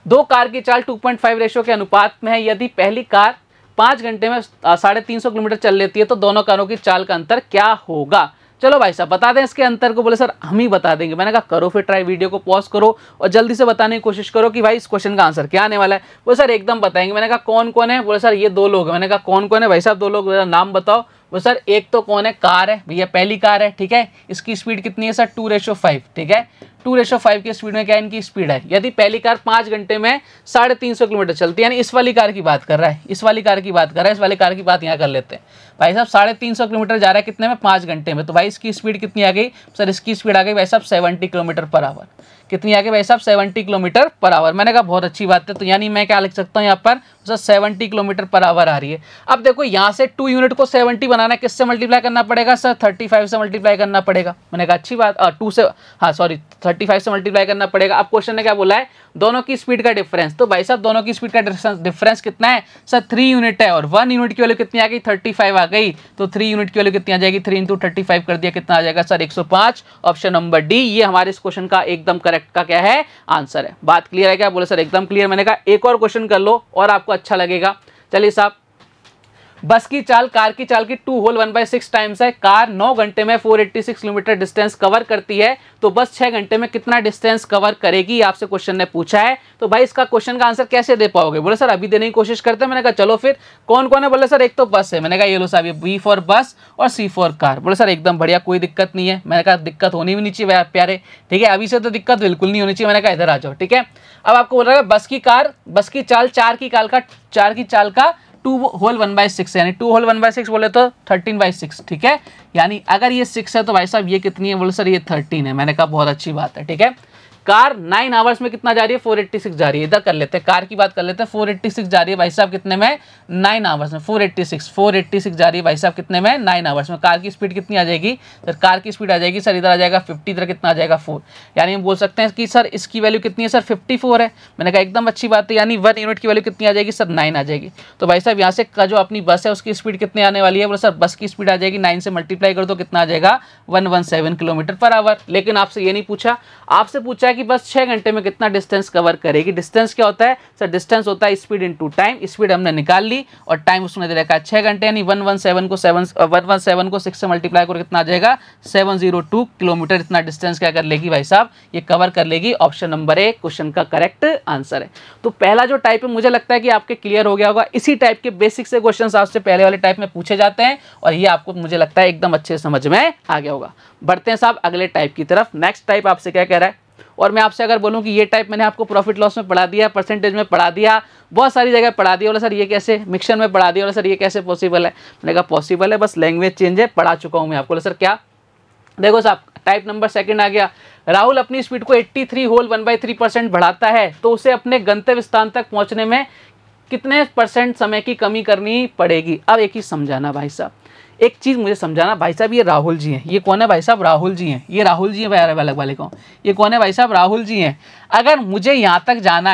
[SPEAKER 1] दो कार की चाल 2.5 रेशो के अनुपात में है। यदि पहली कार 5 घंटे में 350 किलोमीटर चल लेती है तो दोनों कारों की चाल का अंतर क्या होगा। चलो भाई साहब बता दें इसके अंतर को। बोले सर हम ही बता देंगे। मैंने कहा करो फिर ट्राई, वीडियो को पॉज करो और जल्दी से बताने की कोशिश करो कि भाई इस क्वेश्चन का आंसर क्या आने वाला है। बोले सर एकदम बताएंगे। मैंने कहा कौन कौन है, बोले सर ये 2 लोग हैं। मैंने कहा कौन कौन है भाई साहब 2 लोग, नाम बताओ। वो सर एक तो कौन है, कार है भैया, पहली कार है, ठीक है, इसकी स्पीड कितनी है सर 2:5, ठीक है, 2:5 की स्पीड में क्या इनकी स्पीड है। यदि पहली कार 5 घंटे में 350 किलोमीटर चलती है, यानी इस वाली कार की बात कर रहा है, इस वाली कार की बात कर रहा है, इस वाली कार की बात यहाँ कर लेते हैं भाई साहब। 350 किलोमीटर जा रहा है कितने में, 5 घंटे में, तो भाई इसकी स्पीड कितनी आ गई सर, इसकी स्पीड आ गई भाई साहब 70 किलोमीटर पर आवर। कितनी आ गई भाई साहब 70 किलोमीटर पर आवर। मैंने कहा बहुत अच्छी बात है, तो यानी मैं क्या लिख सकता हूँ यहाँ पर सर 70 किलोमीटर पर आवर आ रही है। अब देखो यहाँ से 2 यूनिट को 70 बनाना है, किससे मल्टीप्लाई करना पड़ेगा सर, 35 से मल्टीप्लाई करना पड़ेगा। मैंने कहा अच्छी बात, 2 से, हाँ सॉरी 35 से मल्टीप्लाई करना पड़ेगा। अब क्वेश्चन ने क्या बोला है, दोनों की स्पीड का डिफरेंस, तो भाई साहब दोनों की स्पीड का डिफरेंस कितना है सर 3 यूनिट है, और 1 यूनिट की वैल्यू कितनी आ गई 35 आ गई, तो 3 यूनिट की वैल्यू कितनी आ जाएगी, 3 × 35 कर दिया, कितना आ जाएगा सर 105। ऑप्शन नंबर डी ये हमारे इस क्वेश्चन का एकदम करेक्ट का क्या है, आंसर है। बात क्लियर है क्या, बोले सर एकदम क्लियर। मैंने कहा एक और क्वेश्चन कर लो और आपको अच्छा लगेगा। चलिए साहब, बस की चाल कार की चाल की 2 होल 1/6 टाइम्स है। कार 9 घंटे में 486 किलोमीटर डिस्टेंस कवर करती है, तो बस 6 घंटे में कितना डिस्टेंस कवर करेगी, आपसे क्वेश्चन ने पूछा है। तो भाई इसका क्वेश्चन का आंसर कैसे दे पाओगे, बोले सर अभी देने की कोशिश करते हैं। मैंने कहा चलो फिर कौन कौन है, बोले सर एक तो बस है। मैंने कहा ये लो साहब, ये बी फॉर बस और सी फॉर कार। बोले सर एकदम बढ़िया, कोई दिक्कत नहीं है। मैंने कहा दिक्कत होनी भी नहीं चाहिए प्यारे, ठीक है, अभी से तो दिक्कत बिल्कुल नहीं होनी चाहिए। मैंने कहा इधर आ जाओ, ठीक है। अब आपको बोल रहा है बस की चाल 4 की चाल का 2 होल 1/6, यानी 2 होल 1/6 बोले तो 13/6, ठीक है। यानी अगर ये 6 है तो भाई साहब ये कितनी है, बोले सर ये 13 है। मैंने कहा बहुत अच्छी बात है, ठीक है। कार 9 आवर्स में कितना जा रही है, 486 जा रही है। इधर कर लेते हैं, कार की बात कर लेते हैं। 486 जा रही है भाई साहब कितने में, 9 आवर्स में। 486 जा रही है भाई साहब कितने में, 9 आवर्स में। कार की स्पीड कितनी आ जाएगी सर, कार की स्पीड आ जाएगी सर, इधर आ जाएगा 50, इधर कितना आ जाएगा 4। यानी हम बोल सकते हैं कि सर इसकी वैल्यू कितनी है सर 54 है। मैंने कहा एकदम अच्छी बात है, यानी 1 यूनिट की वैल्यू कितनी आ जाएगी सर 9 आ जाएगी। तो भाई साहब यहाँ से का जो अपनी बस है उसकी स्पीड कितनी आने वाली है, बोले सर बस की स्पीड आ जाएगी 9 से मल्टीप्लाई कर दो, कितना आ जाएगा 117 किलोमीटर पर आवर। लेकिन आपसे ये नहीं पूछा, आपसे पूछा है कि बस 6 घंटे में कितना डिस्टेंस कवर करेगी। डिस्टेंस क्या होता है सर, डिस्टेंस होता है स्पीड इनटू टाइम। स्पीड हमने निकाल ली और टाइम उसने दे रखा है 6 घंटे, यानी 117 को 6 से मल्टीप्लाई करो कितना आ जाएगा 702 किलोमीटर। इतना डिस्टेंस क्या कर लेगी भाई साहब, ये कवर कर लेगी। ऑप्शन नंबर ए क्वेश्चन का करेक्ट आंसर है। तो पहला जो टाइप है मुझे लगता है कि आपके क्लियर हो गया होगा। इसी टाइप के बेसिक से क्वेश्चन आपसे पहले वाले टाइप में पूछे जाते हैं और ये आपको मुझे लगता है एकदम अच्छे समझ में आ गया होगा। बढ़ते हैं साहब अगले टाइप की तरफ। नेक्स्ट टाइप आपसे क्या कह रहा है, और मैं आपसे अगर बोलूं कि ये टाइप मैंने आपको प्रॉफिट लॉस में पढ़ा दिया, परसेंटेज में पढ़ा दिया, बहुत सारी जगह पढ़ा दिया, बोला सर ये कैसे, मिक्सचर में पढ़ा दिया, बोला सर ये कैसे पॉसिबल है। मैंने कहा पॉसिबल है, बस लैंग्वेज चेंज है, पढ़ा चुका हूं मैं आपको। बोला सर क्या, देखो साहब टाइप नंबर सेकंड आ गया। राहुल अपनी स्पीड को 83 होल 1/3% बढ़ाता है, तो उसे अपने गंतव्य स्थान तक पहुंचने में कितने % समय की कमी करनी पड़ेगी। अब एक ही समझाना भाई साहब, एक चीज़ मुझे समझाना भाई साहब, ये राहुल जी हैं। ये कौन है भाई साहब, राहुल जी हैं। ये राहुल जी हैं भाई, अलग वाले को, ये कौन है भाई साहब, राहुल जी हैं। अगर मुझे यहाँ तक जाना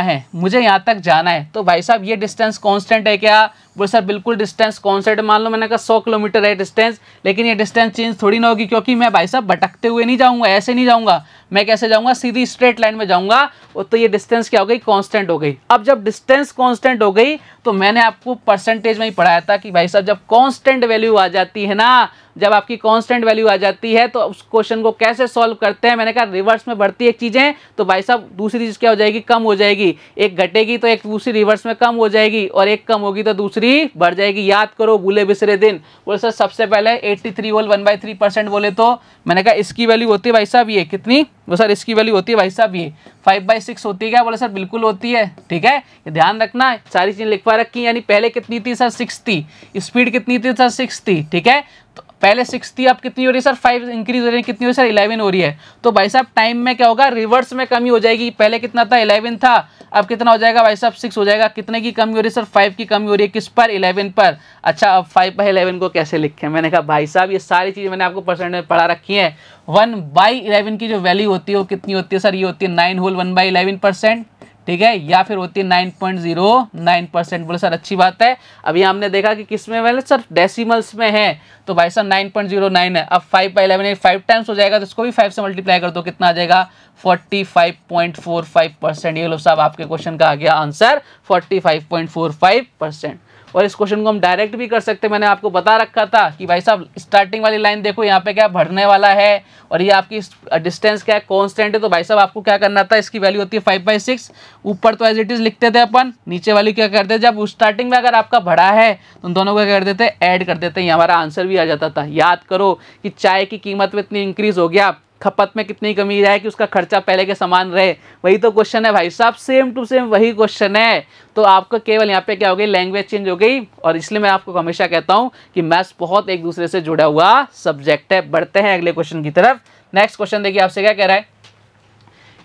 [SPEAKER 1] है, तो भाई साहब ये डिस्टेंस कांस्टेंट है क्या, बोले सर बिल्कुल डिस्टेंस कांस्टेंट। मान लो मैंने कहा 100 किलोमीटर है डिस्टेंस, लेकिन ये डिस्टेंस चेंज थोड़ी ना होगी, क्योंकि मैं भाई साहब भटकते हुए नहीं जाऊँगा, ऐसे नहीं जाऊँगा, मैं कैसे जाऊँगा, सीधी स्ट्रेट लाइन में जाऊँगा। तो ये डिस्टेंस क्या हो गई, कांस्टेंट हो गई। अब जब डिस्टेंस कांस्टेंट हो गई तो मैंने आपको परसेंटेज में ही पढ़ाया था कि भाई साहब जब कांस्टेंट वैल्यू आ जाती है ना, जब आपकी कांस्टेंट वैल्यू आ जाती है तो उस क्वेश्चन को कैसे सॉल्व करते हैं। मैंने कहा रिवर्स में बढ़ती एक चीज़ें तो भाई साहब दूसरी चीज़ क्या हो जाएगी, कम हो जाएगी। एक घटेगी तो एक दूसरी रिवर्स में कम हो जाएगी, और एक कम होगी तो दूसरी बढ़ जाएगी। याद करो भूले बिसरे दिन। बोले सर सबसे पहले 83 होल 1/3% बोले तो मैंने कहा इसकी वैल्यू होती है भाई साहब ये कितनी, वो सर इसकी वैल्यू होती है भाई साहब ये 5/6 होती है क्या, बोले सर बिल्कुल होती है, ठीक है। ये ध्यान रखना, सारी चीज़ें लिखवा रखी, यानी पहले कितनी थी सर 6 थी, स्पीड कितनी थी सर 6 थी, ठीक है। तो पहले 6 थी, अब कितनी हो रही है सर 5 इंक्रीज हो रही है, कितनी हो रही है सर 11 हो रही है। तो भाई साहब टाइम में क्या होगा, रिवर्स में कमी हो जाएगी। पहले कितना था 11 था, अब कितना हो जाएगा भाई साहब 6 हो जाएगा। कितने की कमी हो रही है सर 5 की कमी हो रही है, किस पर 11 पर। अच्छा अब 5/11 को कैसे लिखें, मैंने कहा भाई साहब ये सारी चीज़ें मैंने आपको परसेंट में पढ़ा रखी है। 1/11 की जो वैल्यू होती है वो कितनी होती है सर, ये होती है 9 होल 1/11%, ठीक है, या फिर होती है 9.09%। बोले सर अच्छी बात है। अभी हमने देखा कि किस में वैल्यू सर डेसिमल्स में है, तो भाई साहब 9.09 है। अब 5/11 5 टाइम्स हो जाएगा, तो इसको भी 5 से मल्टीप्लाई कर दो, कितना आ जाएगा 45.45%। ये लो साहब आपके क्वेश्चन का आ गया आंसर 45.45%। और इस क्वेश्चन को हम डायरेक्ट भी कर सकते हैं। मैंने आपको बता रखा था कि भाई साहब स्टार्टिंग वाली लाइन देखो, यहाँ पे क्या बढ़ने वाला है और ये आपकी डिस्टेंस क्या है, कांस्टेंट है। तो भाई साहब आपको क्या करना था, इसकी वैल्यू होती है 5/6। ऊपर तो एज इट इज लिखते थे अपन, नीचे वाली क्या करते थे, जब स्टार्टिंग में अगर आपका बढ़ा है तो दोनों को क्या कर देते, ऐड कर देते हैं, हमारा आंसर भी आ जाता था। याद करो कि चाय की कीमत में इतनी इंक्रीज हो गया, खपत में कितनी कमी रहे कि उसका खर्चा पहले के समान रहे, वही तो क्वेश्चन है भाई साहब, सेम टू सेम वही क्वेश्चन है। तो आपको केवल यहाँ पे क्या हो गई, लैंग्वेज चेंज हो गई। और इसलिए मैं आपको हमेशा कहता हूँ कि मैथ्स बहुत एक दूसरे से जुड़ा हुआ सब्जेक्ट है। बढ़ते हैं अगले क्वेश्चन की तरफ। नेक्स्ट क्वेश्चन देखिए आपसे क्या कह रहा है,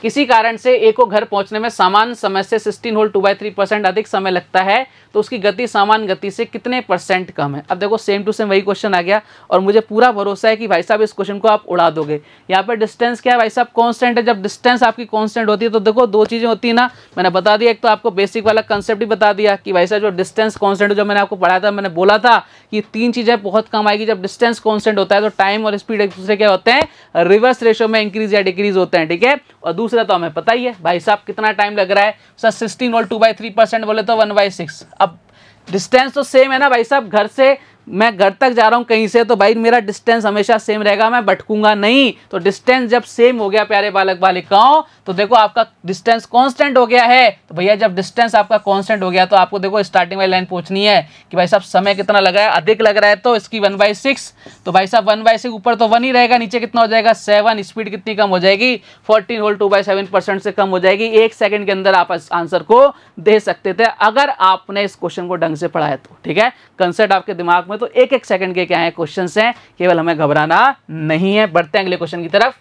[SPEAKER 1] किसी कारण से ए को घर पहुंचने में सामान्य समय से 16 होल 2/3% अधिक समय लगता है तो उसकी गति सामान्य गति से कितने % कम है। अब देखो सेम टू सेम वही क्वेश्चन आ गया और मुझे पूरा भरोसा है कि भाई साहब इस क्वेश्चन को आप उड़ा दोगे। यहाँ पर डिस्टेंस क्या है भाई साहब, कांस्टेंट है। जब डिस्टेंस आपकी कांस्टेंट होती है तो देखो दो चीजें होती है ना, मैंने बता दिया, एक तो आपको बेसिक वाला कंसेप्ट ही बता दिया कि भाई साहब जो डिस्टेंस कांस्टेंट, जो मैंने आपको पढ़ाया था, मैंने बोला था कि 3 चीजें बहुत कम आएगी जब डिस्टेंस कांस्टेंट होता है, तो टाइम और स्पीड एक दूसरे क्या होते हैं, रिवर्स रेशो में इंक्रीज या डिक्रीज होते हैं, ठीक है। और दूसरा तो हमें पता ही है भाई साहब कितना टाइम लग रहा है सर, 16 होल 2/3% बोले तो 1/6। अब डिस्टेंस तो सेम है ना भाई साहब, घर से मैं घर तक जा रहा हूं कहीं से, तो भाई मेरा डिस्टेंस हमेशा सेम रहेगा, मैं भटकूंगा नहीं। तो डिस्टेंस जब सेम हो गया प्यारे बालक बालिकाओं, तो देखो आपका डिस्टेंस कांस्टेंट हो गया है। तो भैया जब डिस्टेंस आपका कांस्टेंट हो गया तो आपको देखो स्टार्टिंग वाली लाइन पूछनी है कि भाई साहब समय कितना लग रहा है, अधिक लग रहा है तो इसकी 1/6। तो भाई साहब 1/6 ऊपर तो 1 ही रहेगा, नीचे कितना हो जाएगा 7। स्पीड कितनी कम हो जाएगी, 14 होल 2/7% से कम हो जाएगी। 1 सेकंड के अंदर आप आंसर को दे सकते थे अगर आपने इस क्वेश्चन को ढंग से पढ़ाया तो, ठीक है। कंसेप्ट आपके दिमाग में तो एक एक सेकंड के क्या है क्वेश्चंस हैं, केवल हमें घबराना नहीं है। बढ़ते हैं अगले क्वेश्चन की तरफ।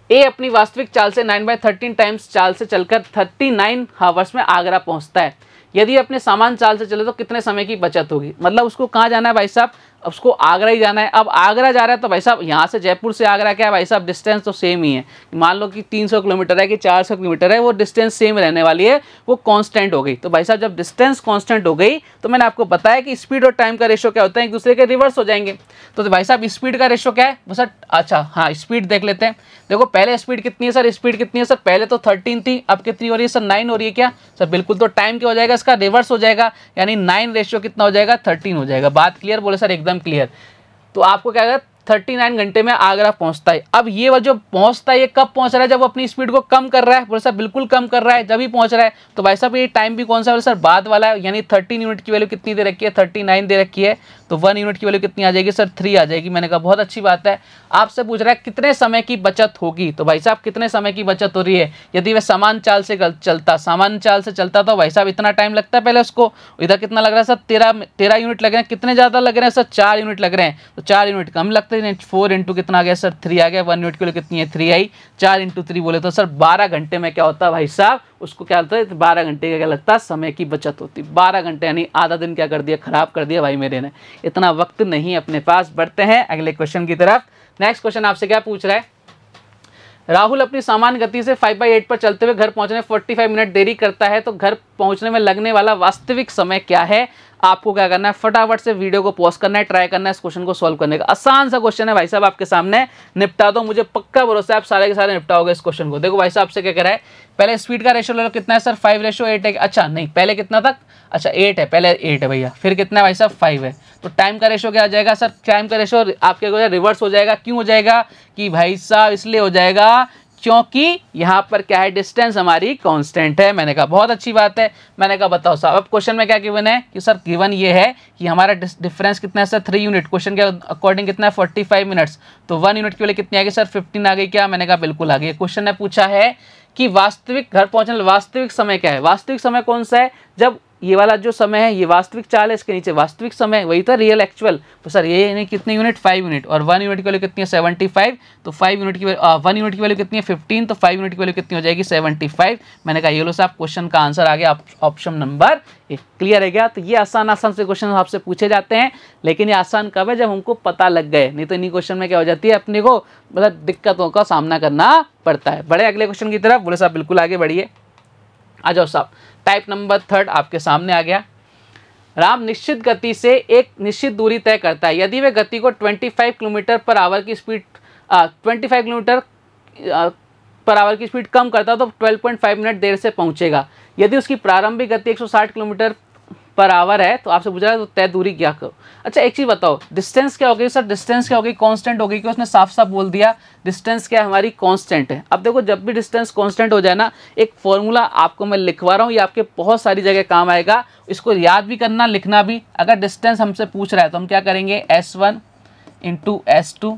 [SPEAKER 1] ए अपनी वास्तविक चाल से 9/13 टाइम्स चाल से चलकर 39 हावर्स में आगरा पहुंचता है। यदि अपने सामान चाल से चले तो कितने समय की बचत होगी। मतलब उसको कहाँ जाना है भाई साहब, उसको आगरा ही जाना है। अब आगरा जा रहा है तो भाई साहब यहाँ से जयपुर से आगरा क्या है भाई साहब, डिस्टेंस तो सेम ही है। मान लो कि 300 किलोमीटर है कि 400 किलोमीटर है, वो डिस्टेंस सेम रहने वाली है, वो कांस्टेंट हो गई। तो भाई साहब जब डिस्टेंस कांस्टेंट हो गई तो मैंने आपको बताया कि स्पीड और टाइम का रेशो क्या होता है, एक दूसरे के रिवर्स हो जाएंगे। तो भाई साहब स्पीड का रेशो क्या है वो सर, अच्छा हाँ स्पीड देख लेते हैं। देखो पहले स्पीड कितनी है सर, स्पीड कितनी है सर, पहले तो 13 थी, अब कितनी हो रही है सर, 9 हो रही है क्या सर, बिल्कुल। तो टाइम क्या हो जाएगा, इसका रिवर्स हो जाएगा, यानी 9 रेशियो कितना हो जाएगा, 13 हो जाएगा। बात क्लियर बोले सर, एकदम क्लियर। तो आपको क्या है 39 घंटे में आगरा पहुंचता है। अब ये जो पहुंचता है ये कब पहुंच रहा है, जब अपनी स्पीड को कम कर रहा है, बोले सर बिल्कुल कम कर रहा है, जब ही पहुंच रहा है। तो भाई साहब ये टाइम भी कौन सा है सर, बाद वाला है, यानी 13 यूनिट की वैल्यू कितनी दे रखी है, 39 दे रखी है। तो 1 यूनिट की वैल्यू कितनी आ जाएगी सर, 3 आ जाएगी। मैंने कहा बहुत अच्छी बात है। आपसे पूछ रहा है कितने समय की बचत होगी, तो भाई साहब कितने समय की बचत हो रही है। यदि वह सामान्य चाल से चलता, सामान्य चाल से चलता तो भाई साहब इतना टाइम लगता है पहले उसको। इधर कितना लग रहा है सर, 13 यूनिट लग रहे हैं। कितने ज़्यादा लग रहे हैं सर, 4 यूनिट लग रहे हैं। तो 4 यूनिट कम लगते हैं, 4 इंटू कितना आ गया सर, 3 आ गया। 1 यूनिट के लिए कितनी है, 3 आई। 4 इंटू 3 बोले तो सर 12 घंटे में क्या होता है भाई साहब, उसको क्या होता है 12 घंटे का क्या लगता है, समय की बचत होती। 12 घंटे यानी आधा दिन क्या कर दिया, खराब कर दिया भाई मेरे ने। इतना वक्त नहीं अपने पास। बढ़ते हैं अगले क्वेश्चन की तरफ। नेक्स्ट क्वेश्चन आपसे क्या पूछ रहा है, राहुल अपनी सामान्य गति से 5/8 पर चलते हुए घर पहुंचने 45 मिनट देरी करता है, तो घर पहुंचने में लगने वाला वास्तविक समय क्या है। आपको क्या करना है, फटाफट से वीडियो को पॉज करना है, ट्राई करना है इस क्वेश्चन को सॉल्व करने का। आसान सा क्वेश्चन है भाई साहब, आपके सामने निपटा दो, मुझे पक्का भरोसा है आप सारे के सारे निपटाओगे इस क्वेश्चन को। देखो भाई साहब से क्या कह रहा है, पहले स्पीड का रेशो ले लो, कितना है सर 5/8 है। अच्छा नहीं, पहले कितना तक, अच्छा 8 है, पहले 8 है भैया, फिर कितना है भाई साहब 5 है। तो टाइम का रेशो क्या आ जाएगा सर, टाइम का रेशो आपके रिवर्स हो जाएगा। क्यों हो जाएगा कि भाई साहब इसलिए हो जाएगा क्योंकि यहाँ पर क्या है, डिस्टेंस हमारी कांस्टेंट है। मैंने कहा बहुत अच्छी बात है। मैंने कहा बताओ साहब, अब क्वेश्चन में क्या गिवन है कि सर गिवन ये है कि हमारा डिफरेंस कितना है सर 3 यूनिट। क्वेश्चन के अकॉर्डिंग कितना है 45 मिनट्स। तो 1 यूनिट के लिए कितनी आ गई सर 15 आ गई क्या। मैंने कहा बिल्कुल आ गई। क्वेश्चन ने पूछा है कि वास्तविक घर पहुंचने वास्तविक समय क्या है। वास्तविक समय कौन सा है, जब ये वाला जो समय है ये वास्तविक चाल है, इसके नीचे वास्तविक समय वही था रियल एक्चुअल। तो सर ये नहीं कितने यूनिट 5 यूनिट, और 1 यूनिट की वैल्यू कितनी है 75। तो 5 यूनिट की 1 यूनिट की वैल्यू कितनी है 15, तो 5 यूनिट की वैल्यू कितनी हो जाएगी 75। मैंने कहा ये लो साहब क्वेश्चन का आंसर आ गया ऑप्शन नंबर 1। क्लियर है क्या। तो ये आसान आसान से क्वेश्चन आपसे पूछे जाते हैं, लेकिन ये आसान कब है, जब हमको पता लग गए। नहीं तो इन्हीं क्वेश्चन में क्या हो जाती है, अपने को मतलब दिक्कतों का सामना करना पड़ता है। बड़े अगले क्वेश्चन की तरफ, बोले साहब बिल्कुल आगे बढ़िए। आ जाओ साहब, टाइप नंबर 3 आपके सामने आ गया। राम निश्चित गति से एक निश्चित दूरी तय करता है। यदि वह गति को 25 किलोमीटर पर आवर की स्पीड 25 किलोमीटर पर आवर की स्पीड कम करता है तो 12.5 मिनट देर से पहुंचेगा। यदि उसकी प्रारंभिक गति 160 किलोमीटर पर आवर है, तो आपसे पूछा है तो तय दूरी क्या करो। अच्छा एक चीज़ बताओ, डिस्टेंस क्या हो गई सर? डिस्टेंस क्या हो गई? कांस्टेंट हो गई, कि उसने साफ साफ बोल दिया डिस्टेंस क्या है हमारी? कांस्टेंट है। अब देखो जब भी डिस्टेंस कांस्टेंट हो जाए ना, एक फॉर्मूला आपको मैं लिखवा रहा हूँ, ये आपके बहुत सारी जगह काम आएगा, इसको याद भी करना, लिखना भी। अगर डिस्टेंस हमसे पूछ रहा है तो हम क्या करेंगे, S1 into S2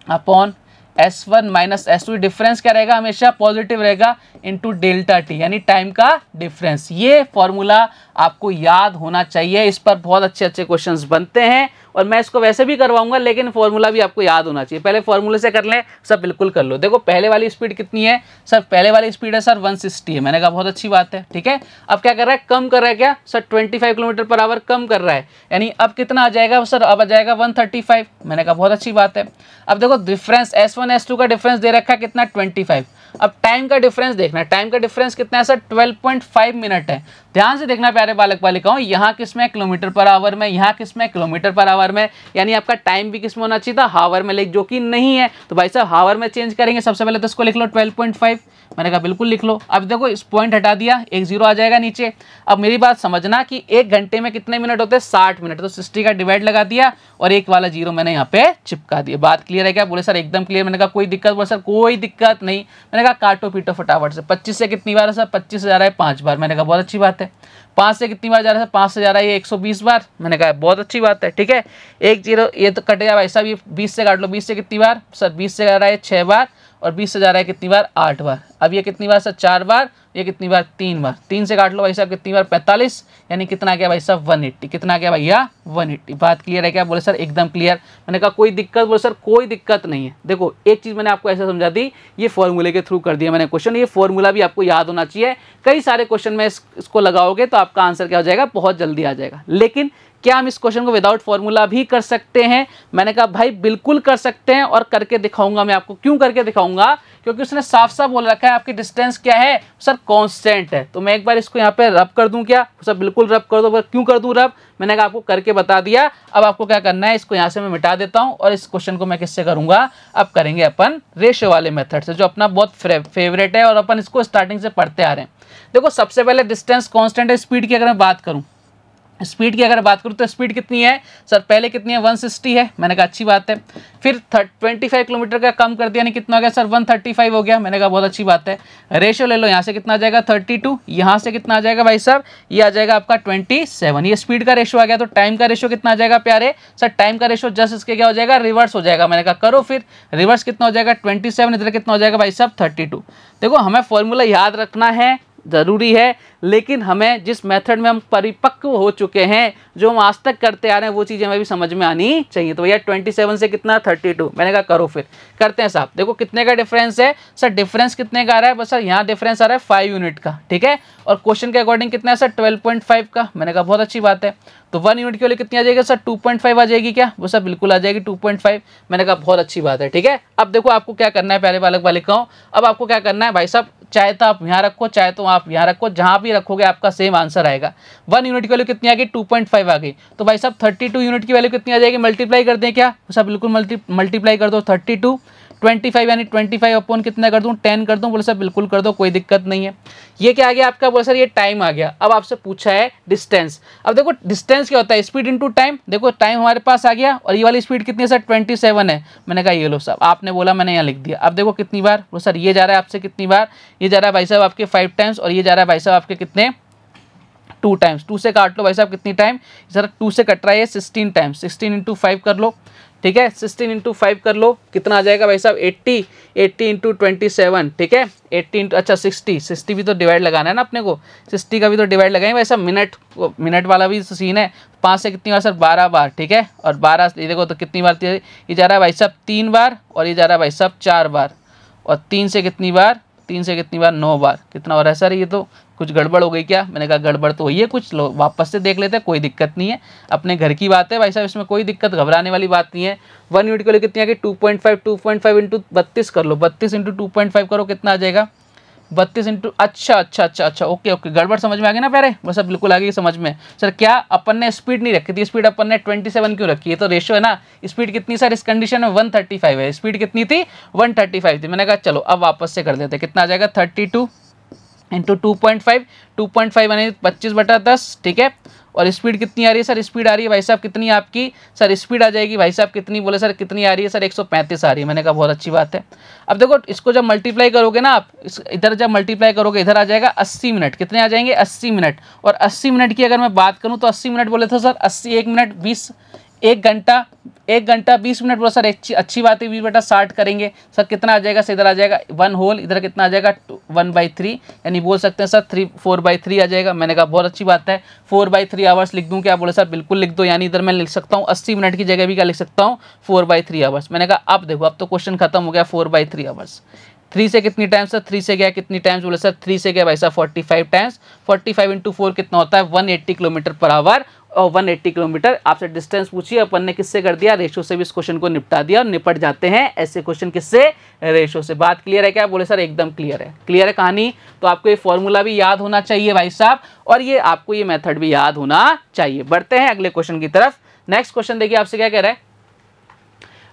[SPEAKER 1] upon S1 minus S2, difference क्या रहेगा? हमेशा पॉजिटिव रहेगा, इंटू डेल्टा टी, यानी टाइम का डिफरेंस। ये फॉर्मूला आपको याद होना चाहिए, इस पर बहुत अच्छे अच्छे क्वेश्चंस बनते हैं, और मैं इसको वैसे भी करवाऊंगा, लेकिन फॉर्मूला भी आपको याद होना चाहिए। पहले फॉर्मूले से कर लें, सब बिल्कुल कर लो। देखो पहले वाली स्पीड कितनी है सर? पहले वाली स्पीड है सर 160 है। मैंने कहा बहुत अच्छी बात है, ठीक है। अब क्या कर रहा है? कम कर रहा है क्या सर? 25 किलोमीटर पर आवर कम कर रहा है, यानी अब कितना आ जाएगा सर? अब आ जाएगा 135। मैंने कहा बहुत अच्छी बात है। अब देखो डिफरेंस S1 S2 का डिफरेंस दे रखा है कितना? 25। अब टाइम का डिफरेंस देखना है, टाइम का डिफरेंस कितना है सर? 12.5 मिनट है। ध्यान से देखना प्यारे बालक बालिकाओं, यहाँ किसमें? किलोमीटर पर आवर में, यहाँ किसमें? किलोमीटर पर आवर में, यानी आपका टाइम भी किसमें होना चाहिए था? हावर में, लेकिन जो कि नहीं है, तो भाई साहब हावर में चेंज करेंगे। सबसे पहले तो इसको लिख लो 12.5। मैंने कहा बिल्कुल लिख लो। अब देखो इस पॉइंट हटा दिया, एक जीरो आ जाएगा नीचे। अब मेरी बात समझना कि एक घंटे में कितने मिनट होते हैं? 60 मिनट। तो 60 का डिवाइड लगा दिया और एक वाला जीरो मैंने यहाँ पे चिपका दिया। बात क्लियर है क्या? बोले सर एकदम क्लियर। मैंने कहा कोई दिक्कत? बोले सर कोई दिक्कत नहीं। मैंने कहा काटो पीटो फटाफट से। 25 से कितनी बार है सर? 25 से जा रहा है 5 बार। मैंने कहा बहुत अच्छी बात है। 5 से कितनी बार जा रहा है? 5 से जा रहा है ये 120 बार। मैंने कहा बहुत अच्छी बात है, ठीक है। एक जीरो ये तो कट गया भाई साहब, ये 20 से काट लो। 20 से कितनी बार सर? 20 से जा रहा है 6 बार, और 20 से जा रहा है कितनी बार? 8 बार। अब ये कितनी बार सर? 4 बार। ये कितनी बार? 3 बार। 3 से काट लो भाई साहब कितनी बार? 45, यानी कितना गया भाई साहब? 180। कितना गया भैया? 180। बात क्लियर है क्या? बोले सर एकदम क्लियर। मैंने कहा कोई दिक्कत? बोले सर कोई दिक्कत नहीं है। देखो एक चीज़ मैंने आपको ऐसा समझा दी, ये फॉर्मूले के थ्रू कर दिया मैंने क्वेश्चन। ये फॉर्मूला भी आपको याद होना चाहिए। कई सारे क्वेश्चन में इसको लगाओगे तो आपका आंसर क्या हो जाएगा? बहुत जल्दी आ जाएगा। लेकिन क्या हम इस क्वेश्चन को विदाउट फॉर्मूला भी कर सकते हैं? मैंने कहा भाई बिल्कुल कर सकते हैं, और करके दिखाऊंगा मैं आपको। क्यों करके दिखाऊंगा? क्योंकि उसने साफ साफ बोल रखा है आपकी डिस्टेंस क्या है सर? कांस्टेंट है। तो मैं एक बार इसको यहाँ पे रब कर दूं क्या सर? बिल्कुल रब कर दो। क्यों कर दूं रब? मैंने कहा आपको करके बता दिया। अब आपको क्या करना है, इसको यहाँ से मैं मिटा देता हूँ, और इस क्वेश्चन को मैं किससे करूंगा? अब करेंगे अपन रेशियो वाले मेथड से, जो अपना बहुत फेवरेट है, और अपन इसको स्टार्टिंग से पढ़ते आ रहे हैं। देखो सबसे पहले डिस्टेंस कांस्टेंट है। स्पीड की अगर मैं बात करूं, स्पीड की अगर बात करूं तो स्पीड कितनी है सर? पहले कितनी है? 160 है। मैंने कहा अच्छी बात है। फिर 25 किलोमीटर का कम कर दिया, यानी कितना हो गया सर? 135 हो गया। मैंने कहा बहुत अच्छी बात है। रेशियो ले लो, यहाँ से कितना आ जाएगा? 32। यहाँ से कितना आ जाएगा भाई साहब? ये आ जाएगा आपका 27। ये स्पीड का रेशियो आ गया। तो टाइम का रेशियो कितना आ जाएगा प्यारे सर? टाइम का रेशियो जस्ट इसके क्या हो जाएगा? रिवर्स हो जाएगा। मैंने कहा करो फिर रिवर्स। कितना हो जाएगा? 27। इधर कितना हो जाएगा भाई साहब? 32। देखो हमें फॉर्मूला याद रखना है, ज़रूरी है, लेकिन हमें जिस मेथड में हम परिपक्व हो चुके हैं, जो हम आज तक करते आ रहे हैं, वो चीज़ें हमें भी समझ में आनी चाहिए। तो भैया 27 से कितना? 32। मैंने कहा करो फिर करते हैं साहब। देखो कितने का डिफरेंस है सर? डिफरेंस कितने का आ रहा है? बस सर यहाँ डिफरेंस आ रहा है 5 यूनिट का, ठीक है। और क्वेश्चन के अकॉर्डिंग कितना है सर? 12.5 का। मैंने कहा बहुत अच्छी बात है। तो 1 यूनिट के लिए कितनी आ जाएगी सर? 2.5 आ जाएगी क्या? वो सर बिल्कुल आ जाएगी 2.5। मैंने कहा बहुत अच्छी बात है, ठीक है। अब देखो आपको क्या करना है प्यारे बालक बालिकाओं, अब आपको क्या करना है भाई साहब? चाहे तो आप यहाँ रखो, चाहे तो आप यहाँ रखो, जहाँ भी रखोगे आपका सेम आंसर आएगा। 1 यूनिट की वैल्यू कितनी आ गई? 2.5 आ गई। तो भाई साहब 32 यूनिट की वैल्यू कितनी आ जाएगी? मल्टीप्लाई कर दें क्या? सब बिल्कुल मल्टीप्लाई कर दो। 32 25 यानी 25 अपॉन कितना कर दूं? 10 कर दूं? बोले सर बिल्कुल कर दो, कोई दिक्कत नहीं है। ये क्या आ गया आपका? बोले सर ये टाइम आ गया। अब आपसे पूछा है डिस्टेंस। अब देखो डिस्टेंस क्या होता है? Speed into time. देखो टाइम हमारे पास आ गया, और ये वाली स्पीड कितनी है सर? 27 है। मैंने कहा ये लो साहब, आपने बोला मैंने यहाँ लिख दिया। अब देखो कितनी बार? बोले सर ये जा रहा है आपसे कितनी बार? ये जा रहा है भाई साहब आपके 5 टाइम्स, और ये जा रहा है भाई साहब आपके कितने? 2 टाइम्स। 2 से काट लो भाई साहब कितनी टाइम? सर 2 से कट रहा है 16 टाइम्स। 16 इंटू 5 कर लो, ठीक है। 16 इंटू 5 कर लो, कितना आ जाएगा भाई साहब? 80। 80 इंटू 27, ठीक है। 80 इंटू अच्छा 60 भी तो डिवाइड लगाना है ना अपने को। 60 का भी तो डिवाइड लगाएंगे भाई साहब। मिनट वाला भी सीन है। 5 से कितनी बार सर? 12 बार, ठीक है। और 12 ये देखो तो कितनी बार? ये जा रहा है भाई साहब 3 बार, और ये जा रहा है भाई साहब 4 बार, और 3 से कितनी बार? 3 से कितनी बार? 9 बार। कितना हो रहा है सर? ये तो कुछ गड़बड़ हो गई क्या? मैंने कहा गड़बड़ तो हुई है कुछ, लो वापस से देख लेते हैं, कोई दिक्कत नहीं है। अपने घर की बात है भाई साहब, इसमें कोई दिक्कत घबराने वाली बात नहीं है। 1 यूनिट के लिए कितनी आ गई? 2.5 इंटू 32 कर लो। 32 इंटू 2.5 करो, कितना आ जाएगा? 32 इंटू अच्छा ओके गड़बड़ समझ में आ गई ना प्यारे? बस अब बिल्कुल आ गई समझ में। सर क्या अपन ने स्पीड नहीं रखी थी? स्पीड अपन ने 27 क्यों रखी है? तो रेशियो है ना। स्पीड कितनी सर इस कंडीशन में? 135 है। स्पीड कितनी थी? 135 थी। मैंने कहा चलो अब वापस से कर देते, कितना आ जाएगा? 32 इंटू 2.5 यानी 25/10, ठीक है। और स्पीड कितनी आ रही है सर, स्पीड आ रही है भाई साहब कितनी आपकी सर, स्पीड आ जाएगी भाई साहब कितनी, बोले सर कितनी आ रही है सर 135 आ रही है। मैंने कहा बहुत अच्छी बात है। अब देखो इसको जब मल्टीप्लाई करोगे ना आप, इधर जब मल्टीप्लाई करोगे इधर आ जाएगा 80 मिनट, कितने आ जाएंगे 80 मिनट। और 80 मिनट की अगर मैं बात करूँ तो 80 मिनट बोले थे सर, 80 1 मिनट 20, 1 घंटा 20 मिनट बोला सर, अच्छी बात है 20/60 करेंगे सर, कितना आ जाएगा सर, इधर आ जाएगा 1 होल, इधर कितना आ जाएगा 1/3, यानी बोल सकते हैं सर 4/3 आ जाएगा। मैंने कहा बहुत अच्छी बात है, 4/3 आवर्स लिख दूं क्या, बोले सर बिल्कुल लिख दो, यानी इधर मैं लिख सकता हूँ 80 मिनट की जगह भी क्या लिख सकता हूँ 4/3 आवर्स। मैंने कहा अब देखो अब तो क्वेश्चन खत्म हो गया, 4/3 आवर्स। 3 से कितनी टाइम्स सर, 3 से गया कितनी टाइम्स, बोले सर 3 से गया भाई साहब 45 टाइम्स, 45 × 4 कितना होता है 180 किलोमीटर पर आवर। और 180 किलोमीटर आपसे डिस्टेंस पूछिए, अपन ने किससे कर दिया, रेशो से भी इस क्वेश्चन को निपटा दिया, और निपट जाते हैं ऐसे क्वेश्चन किससे, रेशो से। बात क्लियर है क्या, बोले सर एकदम क्लियर है, क्लियर है कहानी। तो आपको ये फॉर्मूला भी याद होना चाहिए भाई साहब, और ये आपको ये मेथड भी याद होना चाहिए। बढ़ते हैं अगले क्वेश्चन की तरफ। नेक्स्ट क्वेश्चन देखिए आपसे क्या कह रहा है,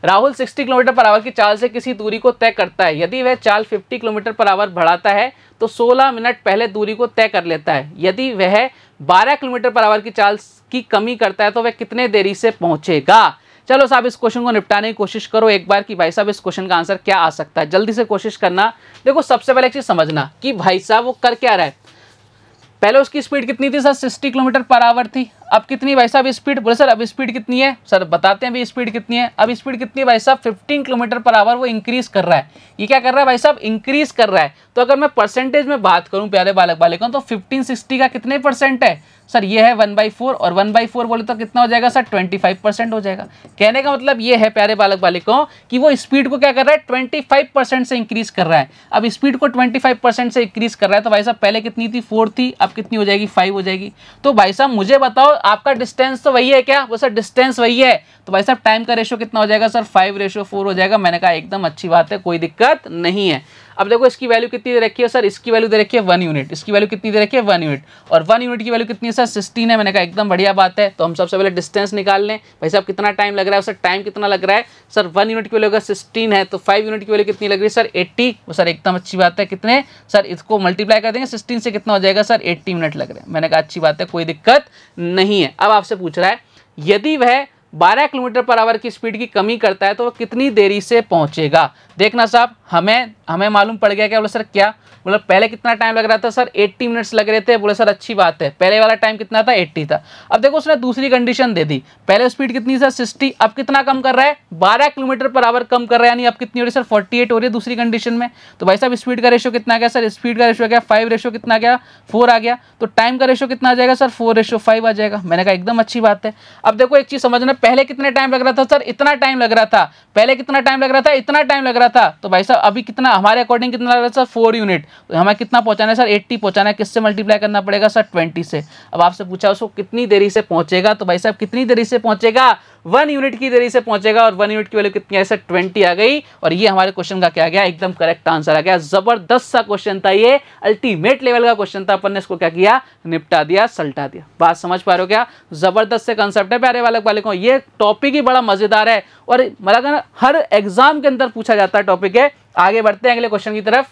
[SPEAKER 1] राहुल 60 किलोमीटर पर आवर की चाल से किसी दूरी को तय करता है। यदि वह चाल 50 किलोमीटर पर आवर बढ़ाता है तो 16 मिनट पहले दूरी को तय कर लेता है। यदि वह 12 किलोमीटर पर आवर की चाल की कमी करता है तो वह कितने देरी से पहुंचेगा। चलो साहब इस क्वेश्चन को निपटाने की कोशिश करो एक बार कि भाई साहब इस क्वेश्चन का आंसर क्या आ सकता है, जल्दी से कोशिश करना। देखो सबसे पहले एक चीज समझना कि भाई साहब वो कर क्या रहा है। पहले उसकी स्पीड कितनी थी सर, 60 किलोमीटर पर आवर थी। अब कितनी भाई साहब स्पीड, बोले सर अब स्पीड कितनी है सर, बताते हैं अभी स्पीड कितनी है। अब स्पीड कितनी है भाई साहब 15 किलोमीटर पर आवर, वो इंक्रीज कर रहा है। ये क्या कर रहा है भाई साहब, इंक्रीज कर रहा है। तो अगर मैं परसेंटेज में बात करूं प्यारे बालक बालिकाओं, तो 1560 का कितने परसेंट है सर, ये है 1/4, और 1/4 बोले तो कितना हो जाएगा सर 25% हो जाएगा। कहने का मतलब ये है प्यारे बालक बालिकाओं कि वो स्पीड को क्या कर रहा है 25% से इंक्रीज कर रहा है। अब स्पीड को 25% से इंक्रीज कर रहा है तो भाई साहब पहले कितनी थी 4 थी, अब कितनी हो जाएगी 5 हो जाएगी। तो भाई साहब मुझे बताओ आपका डिस्टेंस तो वही है क्या, वो सर डिस्टेंस वही है, तो भाई साहब टाइम का रेशो कितना हो जाएगा सर 5/4 हो जाएगा। मैंने कहा एकदम अच्छी बात है, कोई दिक्कत नहीं है। अब देखो इसकी वैल्यू कितनी दे रखी है सर, इसकी वैल्यू दे रखी है 1 यूनिट, इसकी वैल्यू कितनी दे रखी है 1 यूनिट, और 1 यूनिट की वैल्यू कितनी है सर 16 है। मैंने कहा एकदम बढ़िया बात है। तो हम सबसे पहले डिस्टेंस निकाल लें, भाई साहब कितना टाइम लग रहा है, सर टाइम कितना लग रहा है सर 1 यूनिट की वैल्यू अगर 16 है तो 5 यूनिट की वैल्यू कितनी लग रही है सर 80, सर एकदम अच्छी बात है। कितने सर, इसको मल्टीप्लाई कर देंगे 16 से कितना हो जाएगा सर 80 मिनट लग रहे हैं। मैंने कहा अच्छी बात है, कोई दिक्कत नहीं है। अब आपसे पूछ रहा है यदि वह 12 किलोमीटर पर आवर की स्पीड की कमी करता है तो वह कितनी देरी से पहुंचेगा। देखना साहब हमें मालूम पड़ गया क्या, बोले सर क्या, बोले पहले कितना टाइम लग रहा था सर 80 मिनट्स लग रहे थे। बोले सर अच्छी बात है, पहले वाला टाइम कितना था 80 था। अब देखो उसने दूसरी कंडीशन दे दी, पहले स्पीड कितनी सर 60, अब कितना कम कर रहा है 12 किलोमीटर पर आवर कम कर रहा है, यानी अब कितनी हो रही है सर 48 हो रही है दूसरी कंडीशन में। तो भाई साहब स्पीड का रेशो कितना गया सर, स्पीड का रेशो गया 5 रेशो कितना गया 4 आ गया। तो टाइम का रेशो कितना आ जाएगा सर 4/5 आ जाएगा। मैंने कहा एकदम अच्छी बात है। अब देखो एक चीज समझना, पहले कितने टाइम लग रहा था सर, इतना टाइम लग रहा था, पहले कितना टाइम लग रहा था, इतना टाइम लग रहा था। तो भाई साहब अभी कितना हमारे अकॉर्डिंग कितना लग रहा है सर 4 यूनिट, तो हमें कितना पहुंचाना है सर 80 पहुंचाना है। किससे मल्टीप्लाई करना पड़ेगा सर 20 से। अब आपसे पूछा उसको कितनी देरी से पहुंचेगा, तो भाई साहब कितनी देरी से पहुंचेगा 1 यूनिट की देरी से पहुंचेगा, और 1 यूनिट की वैल्यू कितनी है सर 20 आ गई। और ये हमारे क्वेश्चन का क्या गया, एकदम करेक्ट आंसर आ गया। जबरदस्त सा क्वेश्चन था, ये अल्टीमेट लेवल का क्वेश्चन था, अपन ने इसको क्या किया निपटा दिया, सल्टा दिया। बात समझ पा रहे हो क्या, जबरदस्त से कंसेप्ट है प्यारे बालक बालिकों। ये टॉपिक ही बड़ा मजेदार है और मतलब हर एग्जाम के अंदर पूछा जाता है टॉपिक है। आगे बढ़ते हैं अगले क्वेश्चन की तरफ।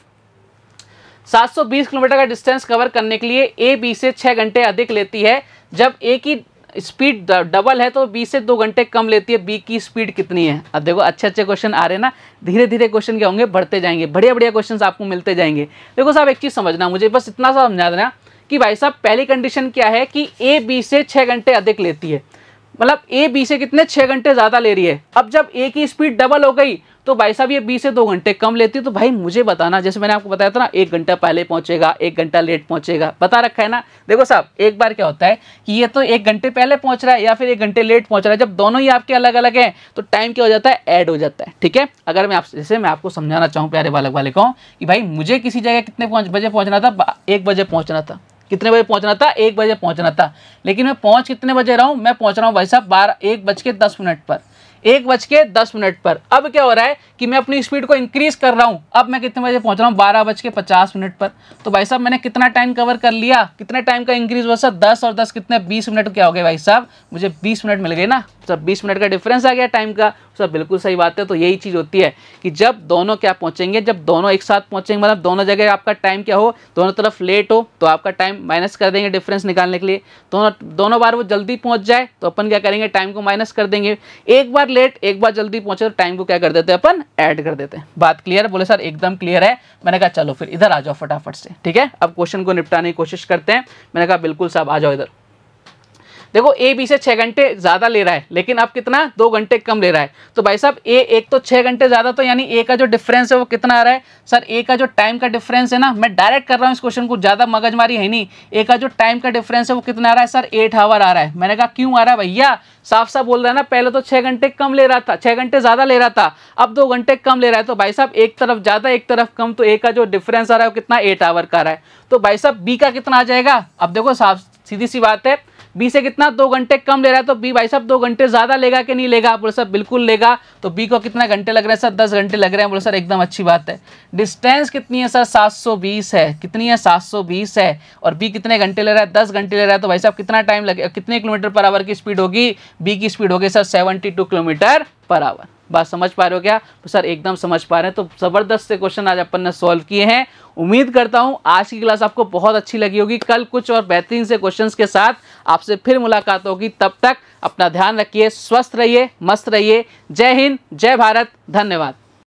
[SPEAKER 1] 720 किलोमीटर का डिस्टेंस कवर करने के लिए ए बी से 6 घंटे अधिक लेती है, जब ए की स्पीड डबल है तो बी से 2 घंटे कम लेती है, बी की स्पीड कितनी है। अब देखो अच्छे अच्छे क्वेश्चन आ रहे हैं ना, धीरे धीरे क्वेश्चन क्या होंगे बढ़ते जाएंगे, बढ़िया बढ़िया क्वेश्चन आपको मिलते जाएंगे। देखो साहब एक चीज समझना, मुझे बस इतना सा समझा देना कि भाई साहब पहली कंडीशन क्या है कि ए बी से 6 घंटे अधिक लेती है, मतलब ए बी से कितने 6 घंटे ज्यादा ले रही है। अब जब ए की स्पीड डबल हो गई तो भाई साहब ये बी से 2 घंटे कम लेती है। तो भाई मुझे बताना, जैसे मैंने आपको बताया था ना 1 घंटा पहले पहुंचेगा 1 घंटा लेट पहुंचेगा, बता रखा है ना। देखो साहब एक बार क्या होता है कि ये तो 1 घंटे पहले पहुंच रहा है या फिर 1 घंटे लेट पहुंच रहा है, जब दोनों ही आपके अलग अलग हैं तो टाइम क्या हो जाता है ऐड हो जाता है। ठीक है, अगर मैं आपसे जैसे मैं आपको समझाना चाहूँ प्यारे बालक बालिकाओं कि भाई मुझे किसी जगह कितने बजे पहुंचना था, 1 बजे पहुंचना था। कितने बजे पहुंचना था 1 बजे पहुंचना था, लेकिन मैं पहुंच कितने बजे रहा हूं, मैं पहुंच रहा हूं भाई साहब 1:10 पर। 1:10 पर। अब क्या हो रहा है कि मैं अपनी स्पीड को इंक्रीज कर रहा हूं। अब मैं कितने बजे पहुंच रहा हूं? 12:50 पर। तो भाई साहब मैंने कितना टाइम कवर कर लिया? कितने टाइम का इंक्रीज हुआ सर? 10 और 10 कितने? 20 मिनट। क्या हो गए भाई साहब? मुझे 20 मिनट मिल गए ना। सब 20 मिनट का डिफरेंस आ गया टाइम का। सब बिल्कुल सही बात है। तो यही चीज होती है कि जब दोनों क्या पहुंचेंगे, जब दोनों एक साथ पहुंचेंगे, मतलब दोनों जगह आपका टाइम क्या हो, दोनों तरफ लेट हो, तो आपका टाइम माइनस कर देंगे डिफरेंस निकालने के लिए। दोनों बार वो जल्दी पहुंच जाए तो अपन क्या करेंगे? टाइम को माइनस कर देंगे। एक बार लेट एक बार जल्दी पहुंचे तो टाइम को क्या कर देते हैं? अपन ऐड कर देते हैं। बात क्लियर है? बोले सर एकदम क्लियर है। मैंने कहा चलो फिर इधर आ जाओ फटाफट से, ठीक है। अब क्वेश्चन को निपटाने की कोशिश करते हैं। मैंने कहा बिल्कुल साहब आ जाओ इधर। देखो ए बी से 6 घंटे ज्यादा ले रहा है, लेकिन अब कितना? 2 घंटे कम ले रहा है। तो भाई साहब ए एक तो 6 घंटे ज्यादा, तो यानी ए का जो डिफरेंस है वो कितना आ रहा है? सर ए का जो टाइम का डिफरेंस है ना, मैं डायरेक्ट कर रहा हूँ इस क्वेश्चन को, ज्यादा मगजमारी है नहीं। ए का जो टाइम का डिफरेंस है वो कितना आ रहा है? सर 8 आवर आ रहा है। मैंने कहा क्यों आ रहा है भैया? साफ साफ बोल रहा है ना, पहले तो 6 घंटे कम ले रहा था, 6 घंटे ज्यादा ले रहा था, अब 2 घंटे कम ले रहा है। तो भाई साहब एक तरफ ज्यादा एक तरफ कम, तो ए का जो डिफरेंस आ रहा है वो कितना? 8 आवर का आ रहा है। तो भाई साहब बी का कितना आ जाएगा? अब देखो साफ सीधी सी बात है, बी से कितना? 2 घंटे कम ले रहा है, तो बी भाई साहब 2 घंटे ज्यादा लेगा कि नहीं लेगा? बोले सर बिल्कुल लेगा। तो बी को कितना घंटे लग रहे हैं? सर 10 घंटे लग रहे हैं। बोले सर एकदम अच्छी बात है। डिस्टेंस कितनी है सर? 720 है। कितनी है? 720 है। और बी कितने घंटे ले रहा है? 10 घंटे ले रहा है। तो भाई साहब कितना टाइम लगे, कितने किलोमीटर पर आवर की स्पीड होगी? बी की स्पीड होगी सर 72 किलोमीटर पर आवर। बात समझ पा रहे हो क्या? तो सर एकदम समझ पा रहे हैं। तो जबरदस्त से क्वेश्चन आज अपन ने सॉल्व किए हैं। उम्मीद करता हूं आज की क्लास आपको बहुत अच्छी लगी होगी। कल कुछ और बेहतरीन से क्वेश्चंस के साथ आपसे फिर मुलाकात होगी। तब तक अपना ध्यान रखिए, स्वस्थ रहिए, मस्त रहिए। जय हिंद, जय भारत, धन्यवाद।